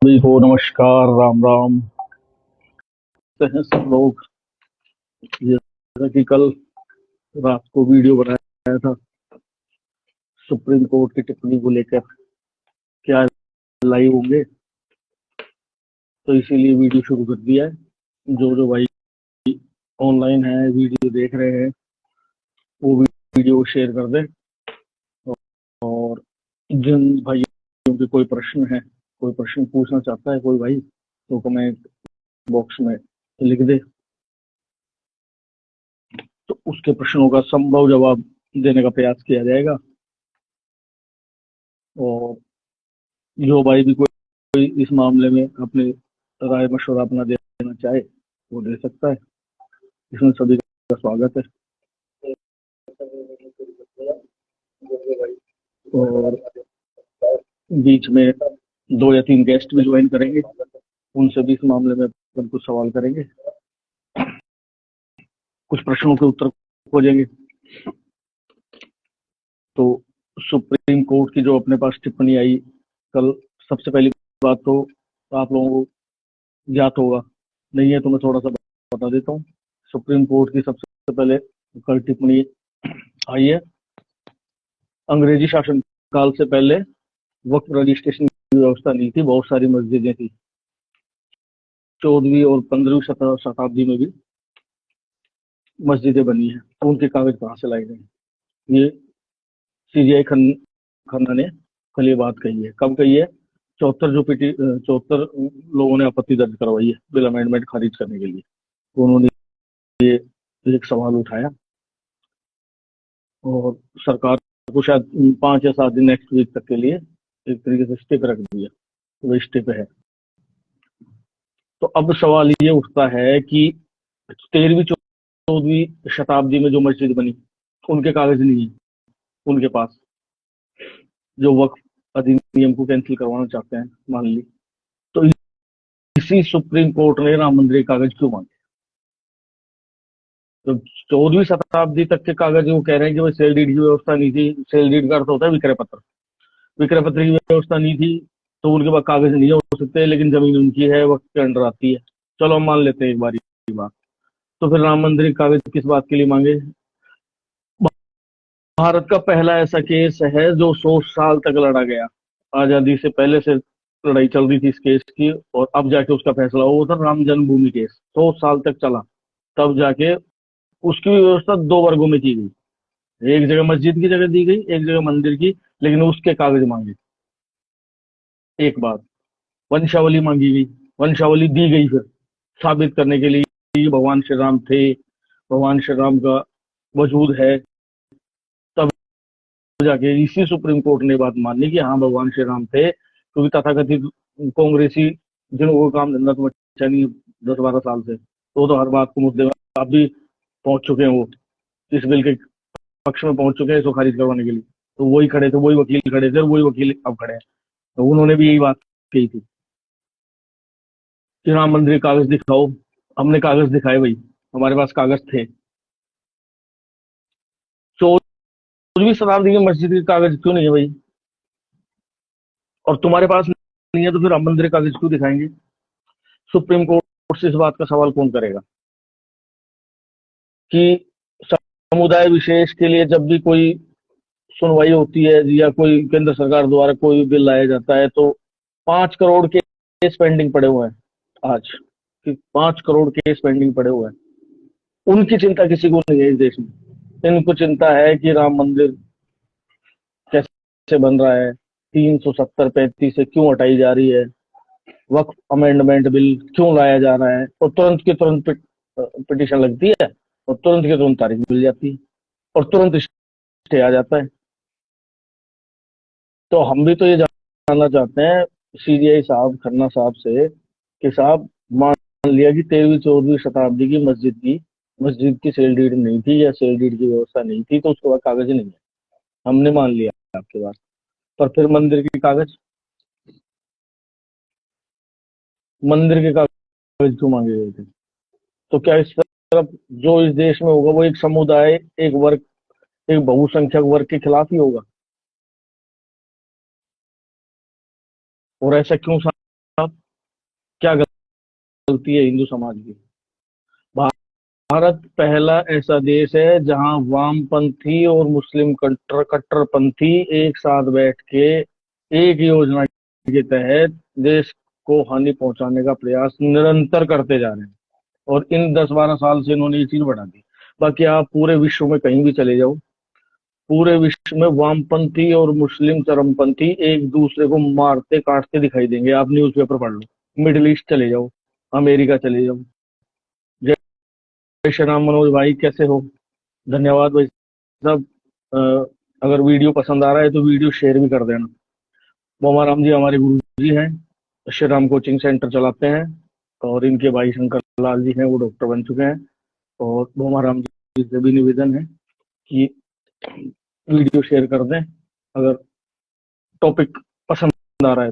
सभी को नमस्कार, राम राम। तो हैं सब लोग। जैसा कि कल रात को वीडियो बनाया था सुप्रीम कोर्ट की टिप्पणी को लेकर, क्या लाइव होंगे, तो इसीलिए वीडियो शुरू कर दिया है। जो जो भाई ऑनलाइन है, वीडियो देख रहे हैं, वो वीडियो शेयर कर दें। और जिन भाइयों के कोई प्रश्न है, कोई प्रश्न पूछना चाहता है कोई भाई, तो कमेंट बॉक्स में लिख दे, तो उसके प्रश्नों का संभव जवाब देने का प्रयास किया जाएगा। और जो भाई भी कोई इस मामले में अपनी राय मशवरा अपना देना चाहे वो दे सकता है। इसमें सभी का स्वागत है। और बीच में 2 या 3 गेस्ट भी ज्वाइन करेंगे, उनसे भी इस मामले में अपन कुछ सवाल करेंगे, कुछ प्रश्नों के उत्तर खोजेंगे। तो सुप्रीम कोर्ट की जो अपने पास टिप्पणी आई कल, सबसे पहली बात तो आप लोगों को ज्ञात होगा, नहीं है तो मैं थोड़ा सा बता देता हूँ। सुप्रीम कोर्ट की सबसे पहले कल टिप्पणी आई है, अंग्रेजी शासन काल से पहले वक्फ रजिस्ट्रेशन की व्यवस्था नहीं थी। बहुत सारी मस्जिदें थी। 14वीं और 15वीं शताब्दी में भी मस्जिदें बनी हैं, तो उनके कागज कहाँ से लाए गए? ये सीजीआई खन्ना ने कल ये बात कही है। कब कही है? 74 लोगों ने आपत्ति दर्ज करवाई है बिल अमेंडमेंट खारिज करने के लिए, तो उन्होंने ये एक सवाल उठाया और सरकार को शायद 5 या 7 दिन नेक्स्ट वीक तक के लिए एक तरीके से स्टे पे रख दिया, तो वो स्टे पे है। तो अब सवाल ये उठता है कि 13वीं 14वीं शताब्दी में जो मस्जिद बनी, उनके कागज नहीं है उनके पास, जो वक्फ अधिनियम को कैंसिल करवाना चाहते हैं, मान ली। तो इसी सुप्रीम कोर्ट ने राम मंदिर के कागज क्यों मांगे? तो 14वीं शताब्दी तक के कागज वो कह रहे हैं कि भाई सेल डीड की व्यवस्था नहीं थी। सेल डीड का अर्थ होता है विक्रय पत्र। विक्रय पत्र की व्यवस्था नहीं थी, तो उनके पास कागज नहीं हो सकते, लेकिन जमीन उनकी है, वक्त के अंडर आती है। चलो हम मान लेते हैं एक बार की बात। तो फिर राम मंदिर के कागज किस बात के लिए मांगे? भारत का पहला ऐसा केस है जो 100 साल तक लड़ा गया। आजादी से पहले से लड़ाई चल रही थी इस केस की, और अब जाके उसका फैसला हुआ। वो था राम जन्मभूमि केस, 100 साल तक चला, तब जाके उसकी भी व्यवस्था 2 वर्गों में की गई। एक जगह मस्जिद की जगह दी गई, एक जगह मंदिर की, लेकिन उसके कागज मांगे। एक बात, वंशावली मांगी गई, वंशावली दी गई फिर साबित करने के लिए कि भगवान श्री राम थे, भगवान श्री राम का वजूद है। तब जाके इसी सुप्रीम कोर्ट ने बात मान ली कि हाँ भगवान श्री राम थे, क्योंकि तथाकथित कांग्रेसी जिनको काम धंधा तो अच्छा नहीं 10-12 साल से, तो वो तो हर बात को मुद्दे में आप भी पहुंच चुके हैं, वो इस बिल के पक्ष में पहुंच चुके हैं इसको खारिज करवाने के लिए। तो वही खड़े थे, वही वकील खड़े थे, और वही वकील अब खड़े हैं। तो उन्होंने भी यही बात कही थी कि राम मंदिर के कागज दिखाओ। हमने कागज दिखाए भाई, हमारे पास कागज थे। 14वीं शताब्दी की मस्जिद के कागज क्यों नहीं है भाई? और तुम्हारे पास नहीं है तो फिर राम मंदिर के कागज क्यों दिखाएंगे? सुप्रीम कोर्ट से इस बात का सवाल कौन करेगा कि समुदाय विशेष के लिए जब भी कोई सुनवाई होती है या कोई केंद्र सरकार द्वारा कोई भी बिल लाया जाता है, तो 5 करोड़ के केस पेंडिंग पड़े हुए हैं आज, कि 5 करोड़ केस पेंडिंग पड़े हुए हैं। उनकी चिंता किसी को नहीं है इस देश में। इनको चिंता है कि राम मंदिर कैसे बन रहा है, 370-35 से क्यों हटाई जा रही है, वक्फ अमेंडमेंट बिल क्यों लाया जा रहा है, और तुरंत की तुरंत पिटिशन लगती है, और तुरंत की तुरंत तारीख मिल जाती है, और तुरंत स्टे आ जाता है। तो हम भी तो ये जानना चाहते हैं सीजीआई साहब, खन्ना साहब से, कि साहब मान लिया कि 13वीं 14वीं शताब्दी की मस्जिद की सेल डीड नहीं थी या सेल डीड की व्यवस्था नहीं थी, तो उसके बाद कागज नहीं है, हमने मान लिया आपके बात। पर फिर मंदिर के कागज क्यों मांगे गए थे? तो क्या इस तरफ जो इस देश में होगा वो एक समुदाय, एक वर्ग, एक बहुसंख्यक वर्ग के खिलाफ ही होगा? और ऐसा क्यों साहब? गलती है हिंदू समाज की। भारत पहला ऐसा देश है जहां वामपंथी और मुस्लिम कट्टरपंथी एक साथ बैठ के एक योजना के तहत देश को हानि पहुंचाने का प्रयास निरंतर करते जा रहे हैं। और इन 10-12 साल से इन्होंने ये चीज बढ़ा दी। बाकी आप पूरे विश्व में कहीं भी चले जाओ, पूरे विश्व में वामपंथी और मुस्लिम चरमपंथी एक दूसरे को मारते काटते दिखाई देंगे। आप न्यूज़पेपर पढ़ लो, मिडिल ईस्ट चले जाओ, अमेरिका चले जाओ। जय श्री राम मनोज भाई, कैसे हो? धन्यवाद भाई साहब। अ, अगर वीडियो पसंद आ रहा है तो वीडियो शेयर भी कर देना। मोमा राम जी हमारे गुरु जी हैं, श्री राम कोचिंग सेंटर चलाते हैं। और इनके भाई शंकर लाल जी हैं, वो डॉक्टर बन चुके हैं। और मोमा राम जी से भी निवेदन है कि वीडियो शेयर कर दें अगर टॉपिक पसंद आ रहा है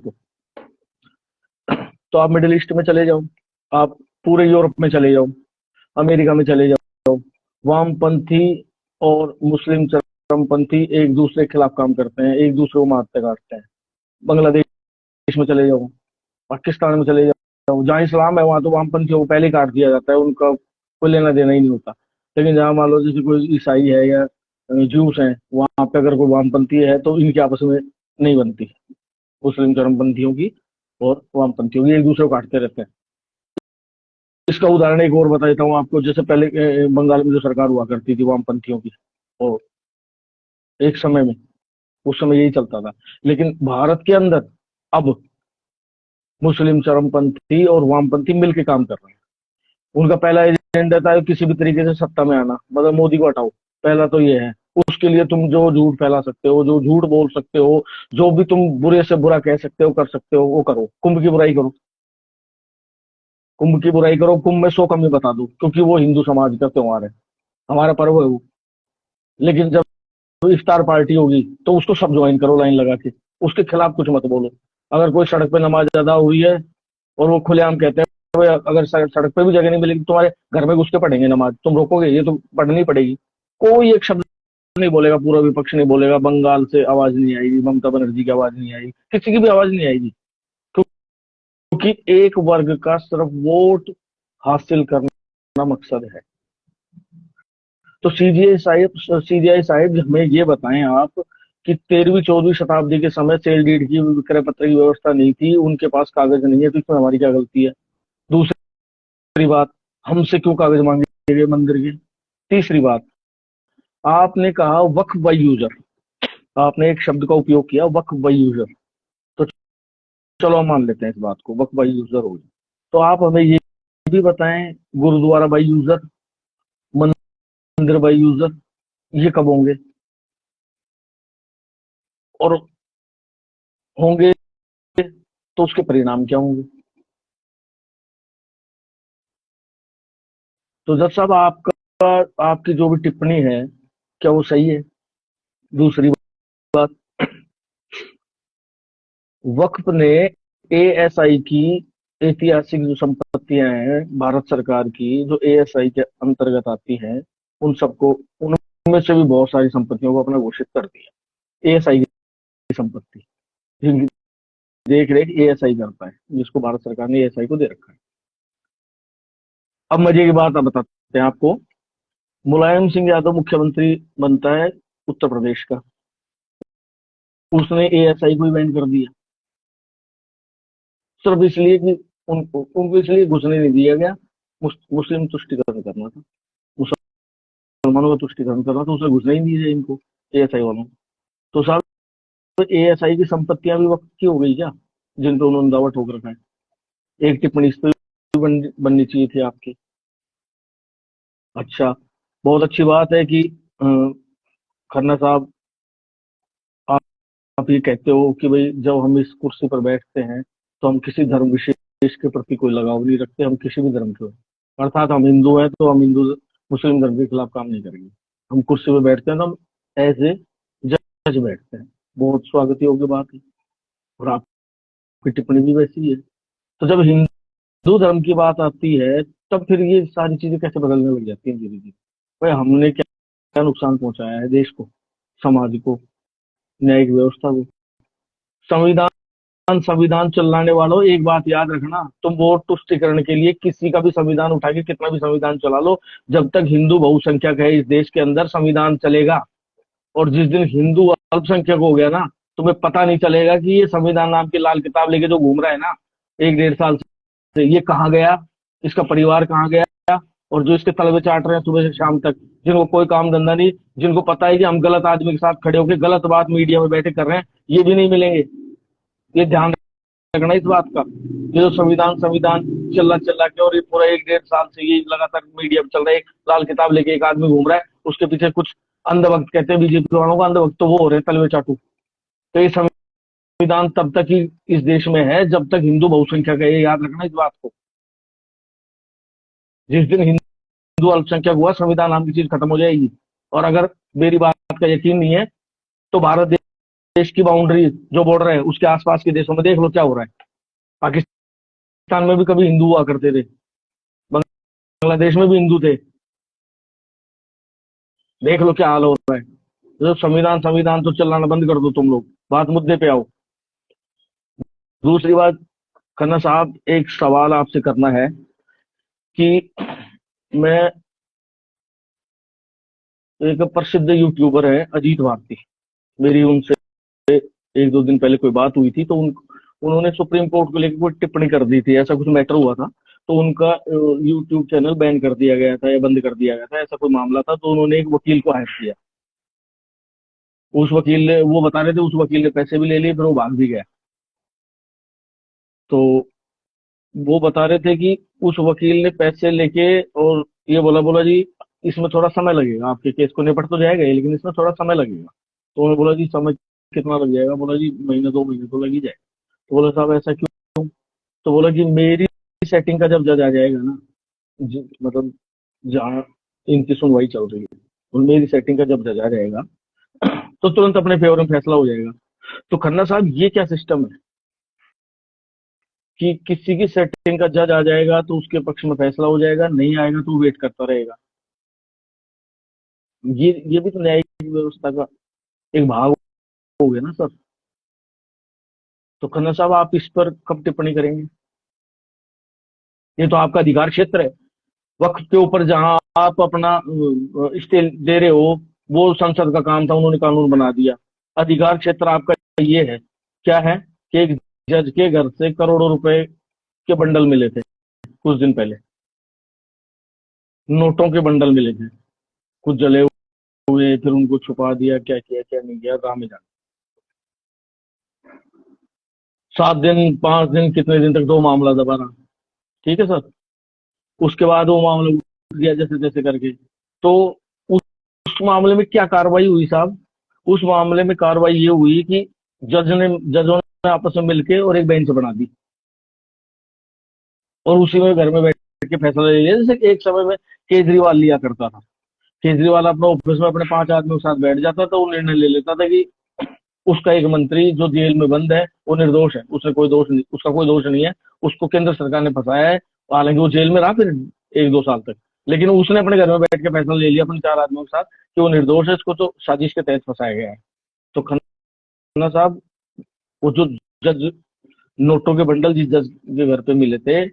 तो आप मिडिल ईस्ट में चले जाओ, आप पूरे यूरोप में चले जाओ, अमेरिका में चले जाओ। वामपंथी और मुस्लिम चरमपंथी एक दूसरे के खिलाफ काम करते हैं, एक दूसरे को मारते काटते हैं। बांग्लादेश में चले जाओ, पाकिस्तान में चले जाओ, जहाँ इस्लाम है वहां तो वामपंथियों को पहले काट दिया जाता है, उनका कोई लेना देना ही नहीं होता। लेकिन जहाँ मान लो जैसे कोई ईसाई है या जूस हैं, वहां पे अगर कोई वामपंथी है तो इनकी आपस में नहीं बनती, मुस्लिम चरमपंथियों की और वामपंथियों की, एक दूसरे को काटते रहते हैं। इसका उदाहरण एक और बता देता हूँ आपको। जैसे पहले बंगाल में जो सरकार हुआ करती थी वामपंथियों की, और एक समय में उस समय यही चलता था। लेकिन भारत के अंदर अब मुस्लिम चरमपंथी और वामपंथी मिलकर काम कर रहे हैं। उनका पहला एजेंडा था किसी भी तरीके से सत्ता में आना, मतलब मोदी को हटाओ। पहला तो ये है। उसके लिए तुम जो झूठ फैला सकते हो, जो झूठ बोल सकते हो, जो भी तुम बुरे से बुरा कह सकते हो, कर सकते हो, वो करो। कुंभ की बुराई करो, कुंभ की बुराई करो, कुंभ में 100 कमी बता दो, क्योंकि वो हिंदू समाज का त्योहार है, हमारा पर्व है वो। लेकिन जब इफ्तार पार्टी होगी तो उसको सब ज्वाइन करो लाइन लगा के, उसके खिलाफ कुछ मत बोलो। अगर कोई सड़क पे नमाज अदा हुई है और वो खुलेआम कहते हैं, "भाई, अगर सड़क पे भी जगह नहीं मिलेगी तो तुम्हारे घर में घुस के पढ़ेंगे नमाज", तुम रोकोगे? ये तो पढ़नी पड़ेगी। कोई एक शब्द नहीं बोलेगा, पूरा विपक्ष नहीं बोलेगा। बंगाल से आवाज नहीं आएगी, ममता बनर्जी की आवाज नहीं आएगी, किसी की भी आवाज नहीं आएगी, क्योंकि एक वर्ग का सिर्फ वोट हासिल करना मकसद है। तो सीजीआई साहिब हमें ये बताएं आप कि 13वीं 14वीं शताब्दी के समय सेल डीड की, विक्रय पत्र की व्यवस्था नहीं थी, उनके पास कागज नहीं है, तो इसमें हमारी क्या गलती है? दूसरी बात, हमसे क्यों कागज मांगे गए मंदिर के? तीसरी बात, आपने कहा वक्फ बाई यूजर, आपने एक शब्द का उपयोग किया, वक्फ बाई यूजर। तो चलो हम मान लेते हैं इस बात को, वक्फ बाई यूजर हो गई। तो आप हमें ये भी बताएं, गुरुद्वारा बाई यूजर, मंदिर बाई यूजर, ये कब होंगे? और होंगे तो उसके परिणाम क्या होंगे? तो जज साहब, आपका आपकी जो भी टिप्पणी है, क्या वो सही है? दूसरी बात, वक्फ ने एएसआई की ऐतिहासिक जो संपत्तियां हैं भारत सरकार की, जो एएसआई के अंतर्गत आती हैं, उन सबको, उनमें से भी बहुत सारी संपत्तियों को अपना घोषित कर दिया। एएसआई की संपत्ति, जिनकी देख रेख एएसआई करता है, जिसको भारत सरकार ने एएसआई को दे रखा है। अब मजे की बात अब बताते हैं आपको। मुलायम सिंह यादव मुख्यमंत्री बनता है उत्तर प्रदेश का, उसने एएसआई को ही बैन कर दिया, सिर्फ इसलिए कि उनको इसलिए घुसने नहीं दिया गया। मुस्लिम तुष्टिकरण करना था, मुसलमानों का तुष्टिकरण करना था, उसने घुसने ही नहीं दिया इनको, एएसआई वालों को। तो साहब, एएसआई की संपत्तियां भी वक्त की हो गई क्या, जिन पे उन्होंने दावा ठोक रखा है? एक टिप्पणी इस पे भी बननी चाहिए थी आपकी। अच्छा, बहुत अच्छी बात है कि अ, खन्ना साहब, आप ये कहते हो कि भाई जब हम इस कुर्सी पर बैठते हैं तो हम किसी धर्म विशेष के प्रति कोई लगाव नहीं रखते, हम किसी भी धर्म के हो। अर्थात हम हिंदू हैं तो हम हिंदू मुस्लिम धर्म के खिलाफ काम नहीं करेंगे। हम कुर्सी पर बैठते हैं तो हम एज ए जज बैठते हैं। बहुत स्वागत योग्य बात है, और आपकी टिप्पणी भी वैसी है। तो जब हिंदू धर्म की बात आती है, तब फिर ये सारी चीजें कैसे बदलने लग जाती हैं धीरे धीरे? भाई हमने क्या क्या नुकसान पहुंचाया है देश को, समाज को, न्यायिक व्यवस्था को? संविधान संविधान चलाने वालों, एक बात याद रखना, तुम वोट तुष्टिकरण के लिए किसी का भी संविधान उठा के कितना भी संविधान चला लो, जब तक हिंदू बहुसंख्यक है इस देश के अंदर संविधान चलेगा। और जिस दिन हिंदू अल्पसंख्यक हो गया ना, तुम्हें पता नहीं चलेगा कि ये संविधान नाम की लाल किताब लेके जो घूम रहा है ना 1 1.5 साल से, ये कहाँ गया, इसका परिवार कहाँ गया। और जो इसके तलवे चाट रहे हैं सुबह से शाम तक, जिनको कोई काम धंधा नहीं, जिनको पता है कि हम गलत आदमी के साथ खड़े होकर गलत बात मीडिया में बैठे कर रहे हैं, ये भी नहीं मिलेंगे। ये ध्यान रखना इस बात का। ये जो संविधान संविधान चल रहा के, और ये पूरा 1 1.5 साल से ये लगातार मीडिया में चल रहा है, एक लाल किताब लेके एक आदमी घूम रहा है, उसके पीछे कुछ अंधभक्त, कहते हैं बीजेपी वालों को अंधभक्त, तो वो हो रहे हैं तलवे चाटू। तो ये संविधान तब तक ही इस देश में है जब तक हिंदू बहुसंख्यक है, ये याद रखना इस बात को। जिस दिन हिंदू अल्पसंख्यक हुआ, संविधान नाम की चीज खत्म हो जाएगी। और अगर मेरी बात का यकीन नहीं है तो भारत देश की बाउंड्री जो बॉर्डर है उसके आसपास के देशों में देख लो क्या हो रहा है। पाकिस्तान में भी कभी हिंदू हुआ करते थे, बांग्लादेश में भी हिंदू थे, देख लो क्या हाल हो रहा है। तो संविधान संविधान तो चलाना बंद कर दो तुम लोग, बात मुद्दे पे आओ। दूसरी बात, खन्ना साहब एक सवाल आपसे करना है कि मैं, एक प्रसिद्ध यूट्यूबर है अजीत भारती, मेरी उनसे 1 2 दिन पहले कोई बात हुई थी, तो उन्होंने सुप्रीम कोर्ट को लेकर कोई टिप्पणी कर दी थी, ऐसा कुछ मैटर हुआ था, तो उनका यूट्यूब चैनल बैन कर दिया गया था या बंद कर दिया गया था, ऐसा कोई मामला था। तो उन्होंने एक वकील को हायर किया, उस वकील ने, वो बता रहे थे, उस वकील ने पैसे भी ले लिए, फिर वो भाग भी गया। तो वो बता रहे थे कि उस वकील ने पैसे लेके और ये बोला बोला जी इसमें थोड़ा समय लगेगा, आपके केस को निपट तो जाएगा ये, लेकिन इसमें थोड़ा समय लगेगा। तो उन्होंने बोला जी समय कितना लग जाएगा, बोला जी महीने 2 महीने तो लग ही जाएगा। तो बोला साहब ऐसा क्यों। तो बोला कि मेरी सेटिंग का जब जज आ जाएगा ना, मतलब जहाँ इनकी सुनवाई चल रही है, और मेरी सेटिंग का जब जज आ जाएगा तो तुरंत अपने फेवर में फैसला हो जाएगा। तो खन्ना साहब ये क्या सिस्टम है कि किसी की सेटिंग का जज आ जाएगा तो उसके पक्ष में फैसला हो जाएगा, नहीं आएगा तो वेट करता रहेगा। ये भी तो न्यायिक व्यवस्था का एक भाग हो गया ना सर। तो खन्ना साहब आप इस पर कब टिप्पणी करेंगे। ये तो आपका अधिकार क्षेत्र है, वक्त के ऊपर जहां आप अपना स्टे दे रहे हो, वो संसद का काम था, उन्होंने कानून बना दिया। अधिकार क्षेत्र आपका ये है, क्या है कि एक जज के घर से करोड़ों रुपए के बंडल मिले थे कुछ दिन पहले, नोटों के बंडल मिले थे, कुछ जले हुए, फिर उनको छुपा दिया, क्या किया क्या नहीं किया, राम ही जाने। 7 दिन 5 दिन कितने दिन तक दो मामला दबा रहा, ठीक है सर। उसके बाद वो मामला उठ गया जैसे तैसे करके। तो उस, उस मामले में क्या कार्रवाई हुई साहब, उस मामले में कार्रवाई ये हुई कि जजों ने आपस में मिलके और एक बेंच बना दी, और उसी में घर में बैठ के फैसला ले लिया, जैसे एक समय में केजरीवाल लिया करता था। केजरीवाल अपने ऑफिस में अपने 5 आदमियों के साथ बैठ जाता था, वो निर्णय ले लेता था कि उसका एक मंत्री जो जेल में बंद है वो निर्दोष है, उसने कोई दोष नहीं, उसका कोई दोष नहीं है, उसको केंद्र सरकार ने फंसाया है। हालांकि वो जेल में रहा फिर 1 2 साल तक, लेकिन उसने अपने घर में बैठ के फैसला ले लिया अपने 4 आदमियों के साथ कि वो निर्दोष है, इसको तो साजिश के तहत फंसाया गया है। तो खन्ना साहब, वो जो जज, नोटों के बंडल जिस जज के घर पे मिले थे,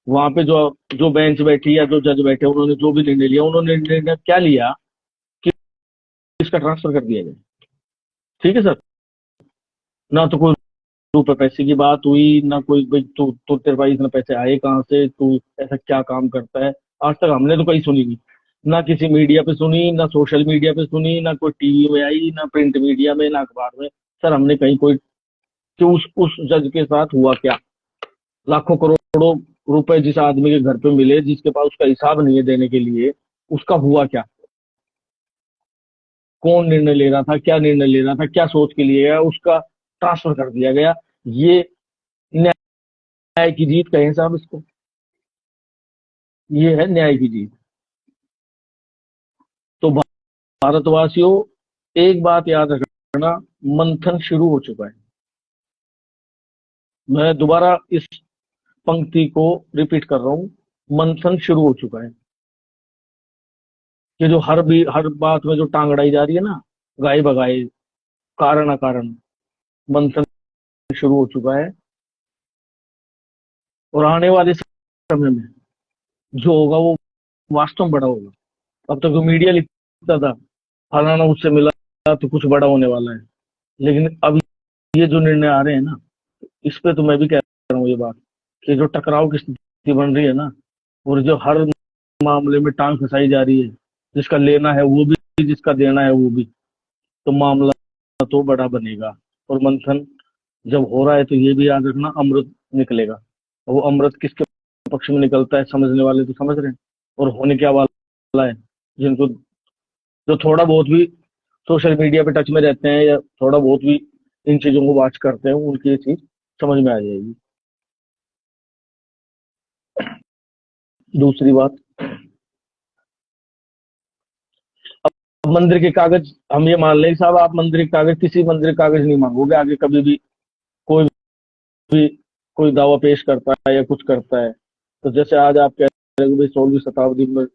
वहां पे जो जो बेंच बैठी या जो जज बैठे, उन्होंने जो भी निर्णय लिया, उन्होंने निर्णय क्या लिया कि इसका ट्रांसफर कर दिया जाए, ठीक है सर। ना तो कोई रुपए पैसे की बात हुई, ना कोई भाई तू तेरे पास इतने पैसे आए कहाँ से, तू ऐसा क्या काम करता है, आज तक हमने तो कहीं सुनी नहीं। ना किसी मीडिया पे सुनी, ना सोशल मीडिया पे सुनी, ना कोई टीवी में आई, ना प्रिंट मीडिया में, ना अखबार में। सर हमने कहीं कोई कि उस जज के साथ हुआ क्या, लाखों करोड़ों रुपए जिस आदमी के घर पे मिले, जिसके पास उसका हिसाब नहीं है देने के लिए, उसका हुआ क्या, कौन निर्णय ले रहा था, क्या निर्णय ले रहा था, क्या सोच के लिए गया, उसका ट्रांसफर कर दिया गया। ये न्याय की जीत कहें साहब इसको, ये है न्याय की जीत। तो भारतवासियों, एक बात याद रखना, मंथन शुरू हो चुका है। मैं दोबारा इस पंक्ति को रिपीट कर रहा हूं, मंथन शुरू हो चुका है। ये जो हर बात में जो टांग अड़ाई जा रही है ना, गाय बगाए, कारण अकारण, मंथन शुरू हो चुका है। और आने वाले समय में जो होगा वो वास्तव में बड़ा होगा। अब तक तो मीडिया लिखता था फलाना उससे मिला तो कुछ बड़ा होने वाला है, लेकिन अब ये जो निर्णय आ रहे हैं ना, इस पे तो मैं भी कह रहा हूँ ये बात कि जो टकराव की स्थिति बन रही है ना, और जो हर मामले में टांग फंसाई जा रही है, जिसका लेना है वो भी, जिसका देना है वो भी, तो मामला तो बड़ा बनेगा। और मंथन जब हो रहा है तो ये भी याद रखना, अमृत निकलेगा। और वो अमृत किसके पक्ष में निकलता है, समझने वाले तो समझ रहे हैं, और होने क्या वाला है, जिनको जो थोड़ा बहुत भी सोशल मीडिया पे टच में रहते हैं या थोड़ा बहुत भी इन चीजों को वॉच करते हैं, उनकी ये चीज समझ में आ जाएगी। दूसरी बात, मंदिर के कागज हम ये मान लें साहब, आप मंदिर के कागज, किसी मंदिर के कागज नहीं मांगोगे आगे कभी भी। कोई भी कोई दावा पेश करता है या कुछ करता है, तो जैसे आज आप कह रहे हो भाई 16वीं शताब्दी में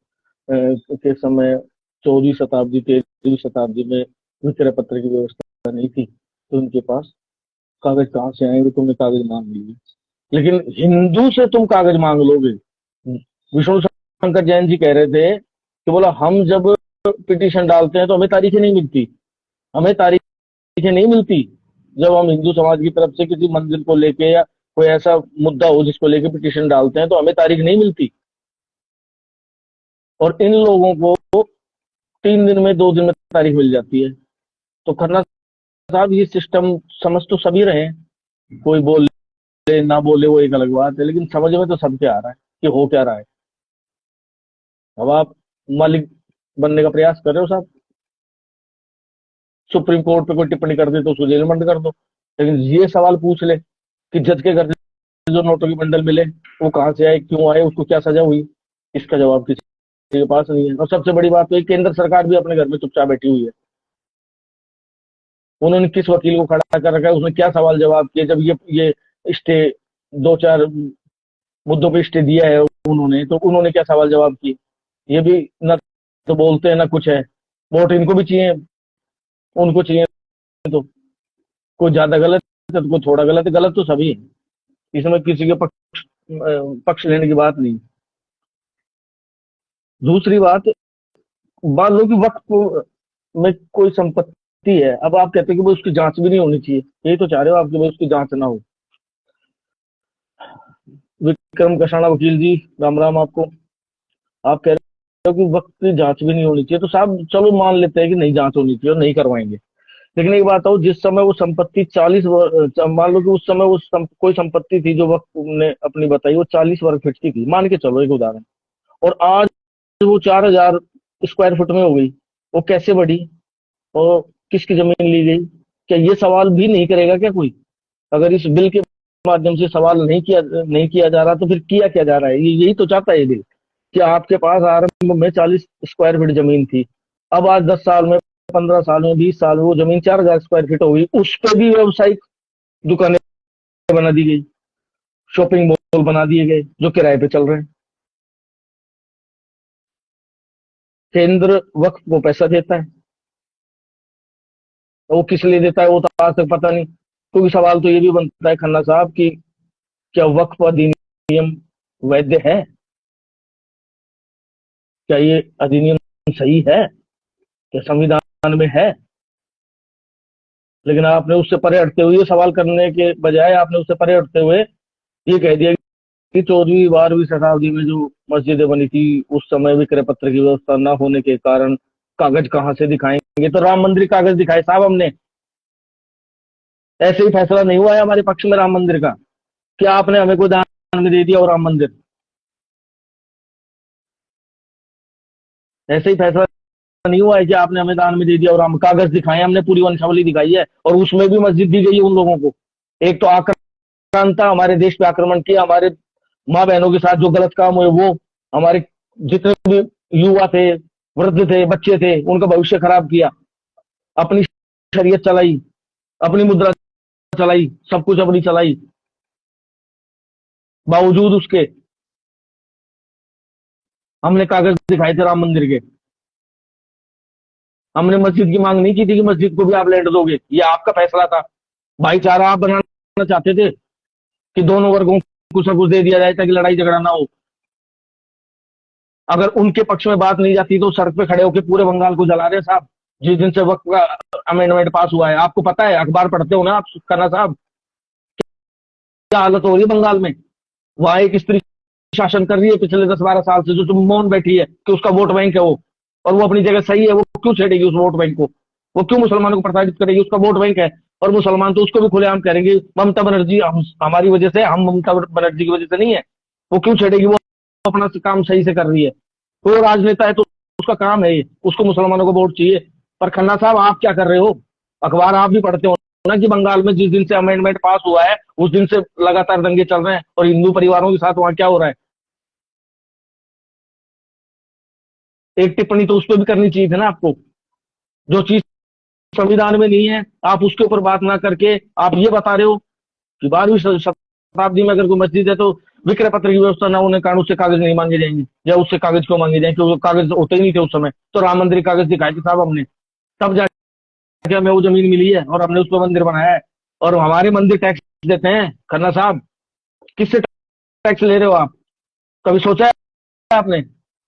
के समय, 14वीं शताब्दी 13वीं शताब्दी में विक्रय पत्र की व्यवस्था नहीं थी, तो उनके पास कागज कहाँ से आएंगे, तुमने कागज मांग लिए। लेकिन हिंदू से तुम कागज मांग लोगे। विष्णु शंकर जैन जी कह रहे थे कि बोला हम जब पिटीशन डालते हैं तो हमें तारीखें नहीं मिलती, हमें तारीखें नहीं मिलती। जब हम हिंदू समाज की तरफ से किसी मंदिर को लेके या कोई ऐसा मुद्दा हो जिसको लेके पिटीशन डालते हैं तो हमें तारीख नहीं मिलती। और इन लोगों को 3 दिन में 2 दिन में तारीख मिल जाती है। तो खन्ना साहब ये सिस्टम समझ तो सभी रहे हैं, कोई बोले ना बोले वो एक अलग बात है, लेकिन समझ में तो सबके आ रहा है कि हो क्या रहा है। अब आप मालिक बनने का प्रयास कर रहे हो साहब, सुप्रीम कोर्ट पे कोई टिप्पणी कर दे तो उसको जेल में बंद कर दो, लेकिन ये सवाल पूछ ले कि जज के घर से जो नोटों की बंडल मिले वो कहाँ से आए, क्यों आए, उसको क्या सजा हुई, इसका जवाब किसी के पास नहीं है। और सबसे बड़ी बात तो ये, केंद्र सरकार भी अपने घर में चुपचाप बैठी हुई है। उन्होंने किस वकील को खड़ा कर रखा है, उसने क्या सवाल जवाब किए जब ये स्टे 2-4 मुद्दों पे स्टे दिया है उन्होंने, तो उन्होंने क्या सवाल जवाब किए, ये भी ना तो बोलते हैं ना कुछ है। वोट इनको भी चाहिए, उनको चाहिए, तो कोई ज्यादा गलत है तो कोई थोड़ा गलत है, गलत तो सभी है। इसमें किसी के पक्ष लेने की बात नहीं। दूसरी बात, मान लो कि वक्त में कोई संपत्ति है, अब आप कहते हैं कि भाई उसकी जांच भी नहीं होनी चाहिए, यही तो चाह रहे हो आप कि भाई उसकी जांच ना हो। विक्रम कषाणा वकील जी, राम राम आपको। आप कह रहे हो कि वक्त की जांच भी नहीं होनी चाहिए, तो साहब चलो मान लेते हैं कि नहीं जांच होनी चाहिए और नहीं करवाएंगे। लेकिन एक बात हो, जिस समय वो संपत्ति मान लो कि उस समय वो कोई संपत्ति थी जो वक्त ने अपनी बताई, वो 40 वर्ग फीट की थी, मान के चलो एक उदाहरण, और आज वो 4,000 स्क्वायर फुट में हो गई, वो कैसे बढ़ी और किसकी जमीन ली गई, क्या ये सवाल भी नहीं करेगा क्या कोई? अगर इस बिल के माध्यम से सवाल नहीं किया जा रहा तो फिर किया क्या जा रहा है? यही तो चाहता है ये बिल कि आपके पास आरंभ में 40 स्क्वायर फीट जमीन थी, अब आज 10 साल में, 15 साल में, 20 साल में वो जमीन 4,000 स्क्वायर फीट हो गई, उस पर भी व्यावसायिक दुकानें बना दी गई, शॉपिंग मॉल बना दिए गए जो किराए पे चल रहे हैं। केंद्र वक्फ को पैसा देता है, तो वो किस लिए देता है वो तो आज तक पता नहीं। क्योंकि सवाल तो ये भी बनता है खन्ना साहब कि क्या वक्फ अधिनियम वैध है, क्या ये अधिनियम सही है, क्या संविधान में है? लेकिन आपने उससे परे हटते हुए, ये सवाल करने के बजाय आपने उससे परे हटते हुए ये कह दिया कि 14वीं 12वीं शताब्दी में जो मस्जिदें बनी थी उस समय विक्रय पत्र की व्यवस्था न होने के कारण कागज कहाँ से दिखाएंगे, तो राम मंदिर कागज दिखाए साहब हमने। ऐसे ही फैसला नहीं हुआ है हमारे पक्ष में राम मंदिर का, क्या आपने हमें कोई दान में दे दिया और राम मंदिर, ऐसे ही फैसला नहीं हुआ है कि आपने हमें दान में दे दिया और हम कागज दिखाए, हमने पूरी वंशावली दिखाई है और उसमें भी मस्जिद दी गई है उन लोगों को। एक तो आक्रांता हमारे देश पे आक्रमण किया, हमारे माँ बहनों के साथ जो गलत काम हुए वो, हमारे जितने भी युवा थे, वृद्ध थे, बच्चे थे, उनका भविष्य खराब किया, अपनी शरीयत चलाई, अपनी मुद्रा चलाई, सब कुछ अपनी चलाई, बावजूद उसके हमने कागज दिखाए थे राम मंदिर के। हमने मस्जिद की मांग नहीं की थी कि मस्जिद को भी आप लैंड दोगे, ये आपका फैसला था। भाईचारा आप बनाना चाहते थे कि दोनों वर्गों कुछ ना कुछ दे दिया जाए ताकि लड़ाई झगड़ा ना हो। अगर उनके पक्ष में बात नहीं जाती तो सड़क पे खड़े होकर पूरे बंगाल को जला रहे हैं साहब। जिस दिन से वक्त का अमेंडमेंट पास हुआ है, आपको पता है, अखबार पढ़ते हो ना आप खन्ना साहब, क्या हालत हो रही है बंगाल में। वहां एक स्त्री शासन कर रही है पिछले 10-12 साल से, जो तुम मौन बैठी है कि उसका वोट बैंक है वो, और वो अपनी जगह सही है। वो क्यों छेड़ेगी उस वोट बैंक को? वो क्यों मुसलमानों को प्रताड़ित करेगी? उसका वोट बैंक है। और मुसलमान तो उसको भी खुलेआम करेंगे ममता बनर्जी हमारी वजह से, हम ममता बनर्जी की वजह से नहीं है। वो क्यों छेड़ेगी? वो अपना काम सही से कर रही है। तो वो राजनेता है तो उसका काम है ये, उसको मुसलमानों को वोट चाहिए। पर खन्ना साहब आप क्या कर रहे हो? अखबार आप भी पढ़ते हो ना कि बंगाल में जिस दिन से अमेंडमेंट पास हुआ है उस दिन से लगातार दंगे चल रहे हैं, और हिंदू परिवारों के साथ वहां क्या हो रहा है। एक टिप्पणी तो उस पर भी करनी चाहिए थी ना आपको। जो चीज संविधान में नहीं है आप उसके ऊपर बात ना करके आप ये बता रहे हो कि 12वीं शताब्दी में अगर कोई मस्जिद है तो विक्रय पत्र की व्यवस्था ना होने के कारण उससे कागज नहीं मांगे जाएंगे, या उससे कागज क्यों मांगे जाएंगे? क्योंकि कागज होते ही नहीं थे उस समय। तो राम मंदिर कागज दिखाए थे साहब हमने, तब जाके हमें वो जमीन मिली है और हमने उस पर मंदिर बनाया है। और हमारे मंदिर टैक्स देते हैं खन्ना साहब। किससे टैक्स ले रहे हो आप? कभी सोचा है आपने?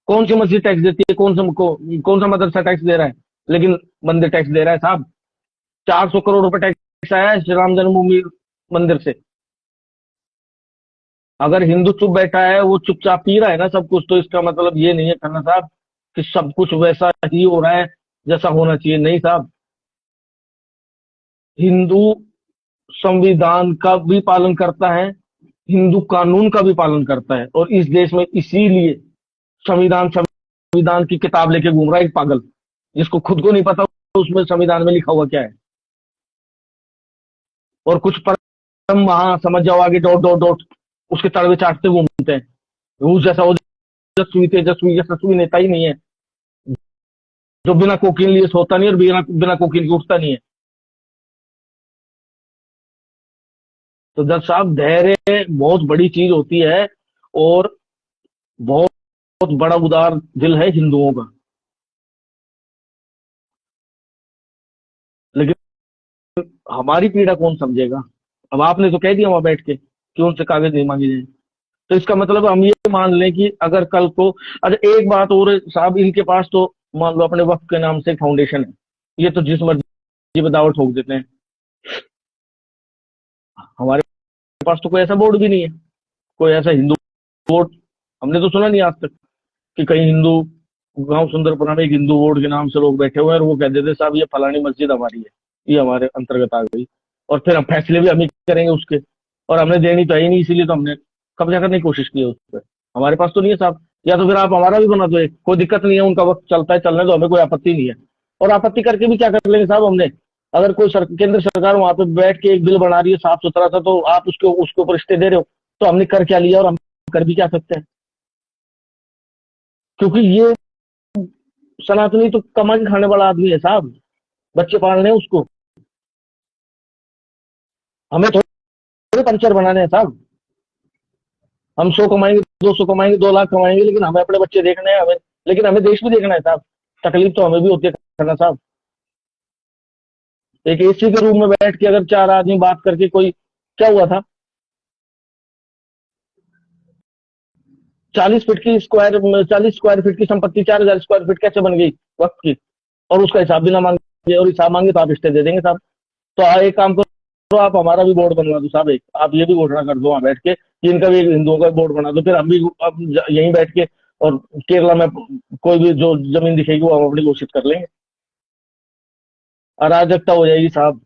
कौन सी मस्जिद टैक्स देती है? कौन सा मदरसा टैक्स दे रहा है? लेकिन मंदिर टैक्स दे रहा है साहब। 400 करोड़ रुपए टैक्स आया है श्री राम जन्मभूमि मंदिर से। अगर हिंदू चुप बैठा है, वो चुपचाप पी रहा है ना सब कुछ, तो इसका मतलब ये नहीं है खन्ना साहब कि सब कुछ वैसा ही हो रहा है जैसा होना चाहिए। नहीं साहब, हिंदू संविधान का भी पालन करता है, हिंदू कानून का भी पालन करता है। और इस देश में इसीलिए संविधान संविधान की किताब लेके घूम रहा है एक पागल, जिसको खुद को नहीं पता उसमें संविधान में लिखा हुआ क्या है। और कुछ परम महा समझ जाओ आगे डॉट डॉट डॉट उसके तड़वे चाटते घूमते हैं। वो जैसा ओजस्वी तेजस्वी यशस्वी नेता ही नहीं है, जो बिना कोकीन लिए सोता नहीं और बिना बिना कोकीन के उठता नहीं है। तो जज साहब, धैर्य बहुत बड़ी चीज होती है, और बहुत बहुत बड़ा उदार दिल है हिंदुओं का। लेकिन हमारी पीड़ा कौन समझेगा? अब आपने तो कह दिया वहां बैठ के कि उनसे कागज नहीं मांगे जाए, तो इसका मतलब हम ये मान लें कि अगर कल को, अच्छा एक बात और है साहब, इनके पास तो मान लो अपने वक्त के नाम से एक फाउंडेशन है, ये तो जिस मर्जी पे दावा ठोक देते हैं। हमारे पास तो कोई ऐसा बोर्ड भी नहीं है, कोई ऐसा हिंदू बोर्ड हमने तो सुना नहीं आज तक कि कहीं हिंदू गांव सुंदरपुरा में एक हिंदू बोर्ड के नाम से लोग बैठे हुए हैं और वो कह देते साहब ये फलानी मस्जिद हमारी है, ये हमारे अंतर्गत आ गई, और फिर हम फैसले भी हम ही करेंगे उसके। और हमने देनी तो है ही नहीं, इसीलिए तो हमने कब्जा करने की कोशिश की है उस पर। हमारे पास तो नहीं है साहब। या तो फिर आप हमारा भी बना दो, कोई दिक्कत नहीं है, उनका वक्त चलता है चलने दो, हमें कोई आपत्ति नहीं है। और आपत्ति करके भी क्या कर लेंगे साहब हमने? अगर कोई केंद्र सरकार वहां पे बैठ के एक बिल बना रही है साफ सुथरा सा, तो आप उसके ऊपर स्टे दे रहे हो, तो हमने कर क्या लिया और हम कर भी क्या सकते हैं? क्योंकि ये सनातनी तो कमा के खाने वाला आदमी है साहब, बच्चे पालने हैं उसको, हमें थोड़े पंचर बनाने हैं साहब। हम 100 कमाएंगे, 200 कमाएंगे, 2 लाख कमाएंगे, लेकिन हमें अपने बच्चे देखने हैं, हमें, लेकिन हमें देश भी देखना है साहब। तकलीफ तो हमें भी होती है करना साहब। एक एसी के रूम में बैठ के अगर 4 आदमी बात करके कोई, क्या हुआ था, 40 स्क्वायर फीट की संपत्ति 4,000 स्क्वायर फीट कैसे बन गई वक्त की? और उसका हिसाब भी ना मांगे, और हिसाब मांगे तो आप स्टे दे देंगे साहब। तो एक काम करो, आप हमारा भी बोर्ड बनवा दो साहब, एक आप ये भी घोषणा कर दो वहां बैठ के कि इनका भी एक हिंदुओं का बोर्ड बना दो, फिर हम भी अब यहीं बैठ के, और केरला में कोई भी जो जमीन दिखेगी वो हम अपनी घोषित कर लेंगे। अराजकता हो जाएगी साहब।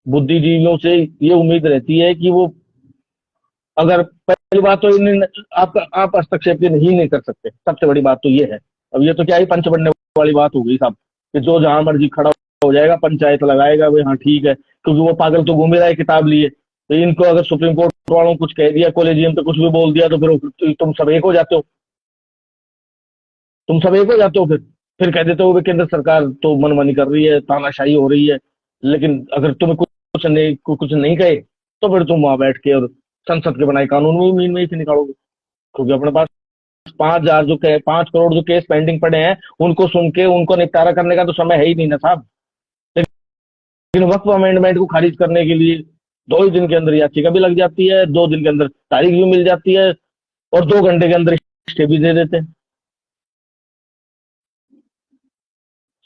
बुद्धिजीवियों से ये उम्मीद रहती है कि वो, अगर पहली बात तो आप हस्तक्षेप ही नहीं कर सकते, सबसे बड़ी बात तो ये है। अब ये तो क्या ही पंच बनने वाली बात हो गई साहब, कि जो जहां मर्जी खड़ा हो जाएगा, पंचायत लगाएगा भाई, हाँ ठीक है, क्योंकि वो पागल तो घूम ही रहा है किताब लिए। तो इनको अगर सुप्रीम कोर्ट वालों ने कुछ कह दिया, कॉलेजियम पे कुछ भी बोल दिया, तो फिर तुम सब एक हो जाते हो, तुम सब एक हो जाते हो। फिर कह देते हो कि केंद्र सरकार तो मनमानी कर रही है, तानाशाही हो रही है। लेकिन अगर तुम्हें कुछ नहीं कहे, तो फिर तुम वहां बैठ के और संसद के बनाए कानून में मीन में ही से निकालोगे। क्योंकि अपने पास 5,000 5 करोड़ जो केस पेंडिंग पड़े हैं, उनको सुन के उनको निपटारा करने का तो समय है ही नहीं ना साहब। लेकिन वक्फ अमेंडमेंट को खारिज करने के लिए 2 ही दिन के अंदर याचिका भी लग जाती है, 2 दिन के अंदर तारीख भी मिल जाती है, और 2 घंटे के अंदर स्टे भी दे देते हैं।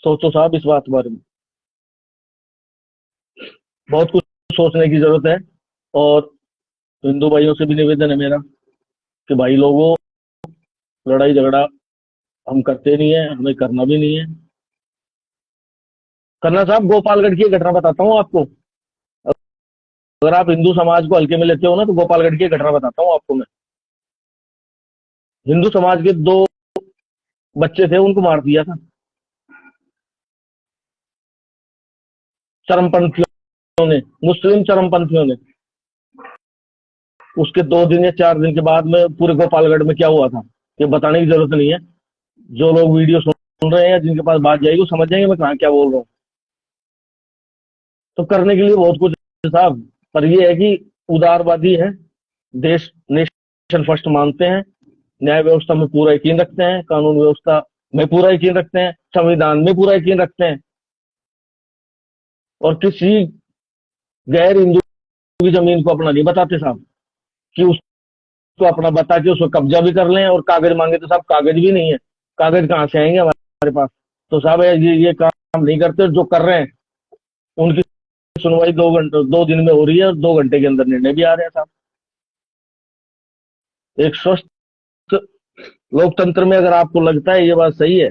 सोचो साहब इस बात के बारे में, बहुत कुछ सोचने की जरूरत है। और हिंदू भाइयों से भी निवेदन है मेरा कि भाई लोगों, लड़ाई झगड़ा हम करते नहीं है, हमें करना भी नहीं है। खन्ना साहब, गोपालगढ़ की एक घटना बताता हूँ आपको। अगर आप हिंदू समाज को हल्के में लेते हो ना, तो गोपालगढ़ की एक घटना बताता हूँ आपको मैं। हिंदू समाज के 2 बच्चे थे, उनको मार दिया था चरमपंथियों ने, मुस्लिम चरमपंथियों ने। उसके 2 दिन या 4 दिन के बाद में पूरे गोपालगढ़ में क्या हुआ था, ये बताने की जरूरत नहीं है। जो लोग वीडियो सुन रहे हैं, जिनके पास बात जाएगी, वो समझ जाएंगे मैं कहाँ क्या बोल रहा हूँ। तो करने के लिए बहुत कुछ है साहब, पर ये है कि उदारवादी है, देश नेशन फर्स्ट मानते हैं, न्याय व्यवस्था में पूरा यकीन रखते हैं, कानून व्यवस्था में पूरा यकीन रखते हैं, संविधान में पूरा यकीन रखते हैं, और किसी गैर हिंदू की जमीन को अपना नहीं बताते साहब, कि उसको अपना बता के उसको कब्जा भी कर लें, और कागज मांगे तो साहब कागज भी नहीं है। कागज कहाँ से आएंगे हमारे पास? तो साहब ये काम नहीं करते। जो कर रहे हैं उनकी सुनवाई 2 घंटे 2 दिन में हो रही है, और 2 घंटे के अंदर निर्णय भी आ रहे हैं साहब। एक स्वस्थ लोकतंत्र में अगर आपको लगता है ये बात सही है,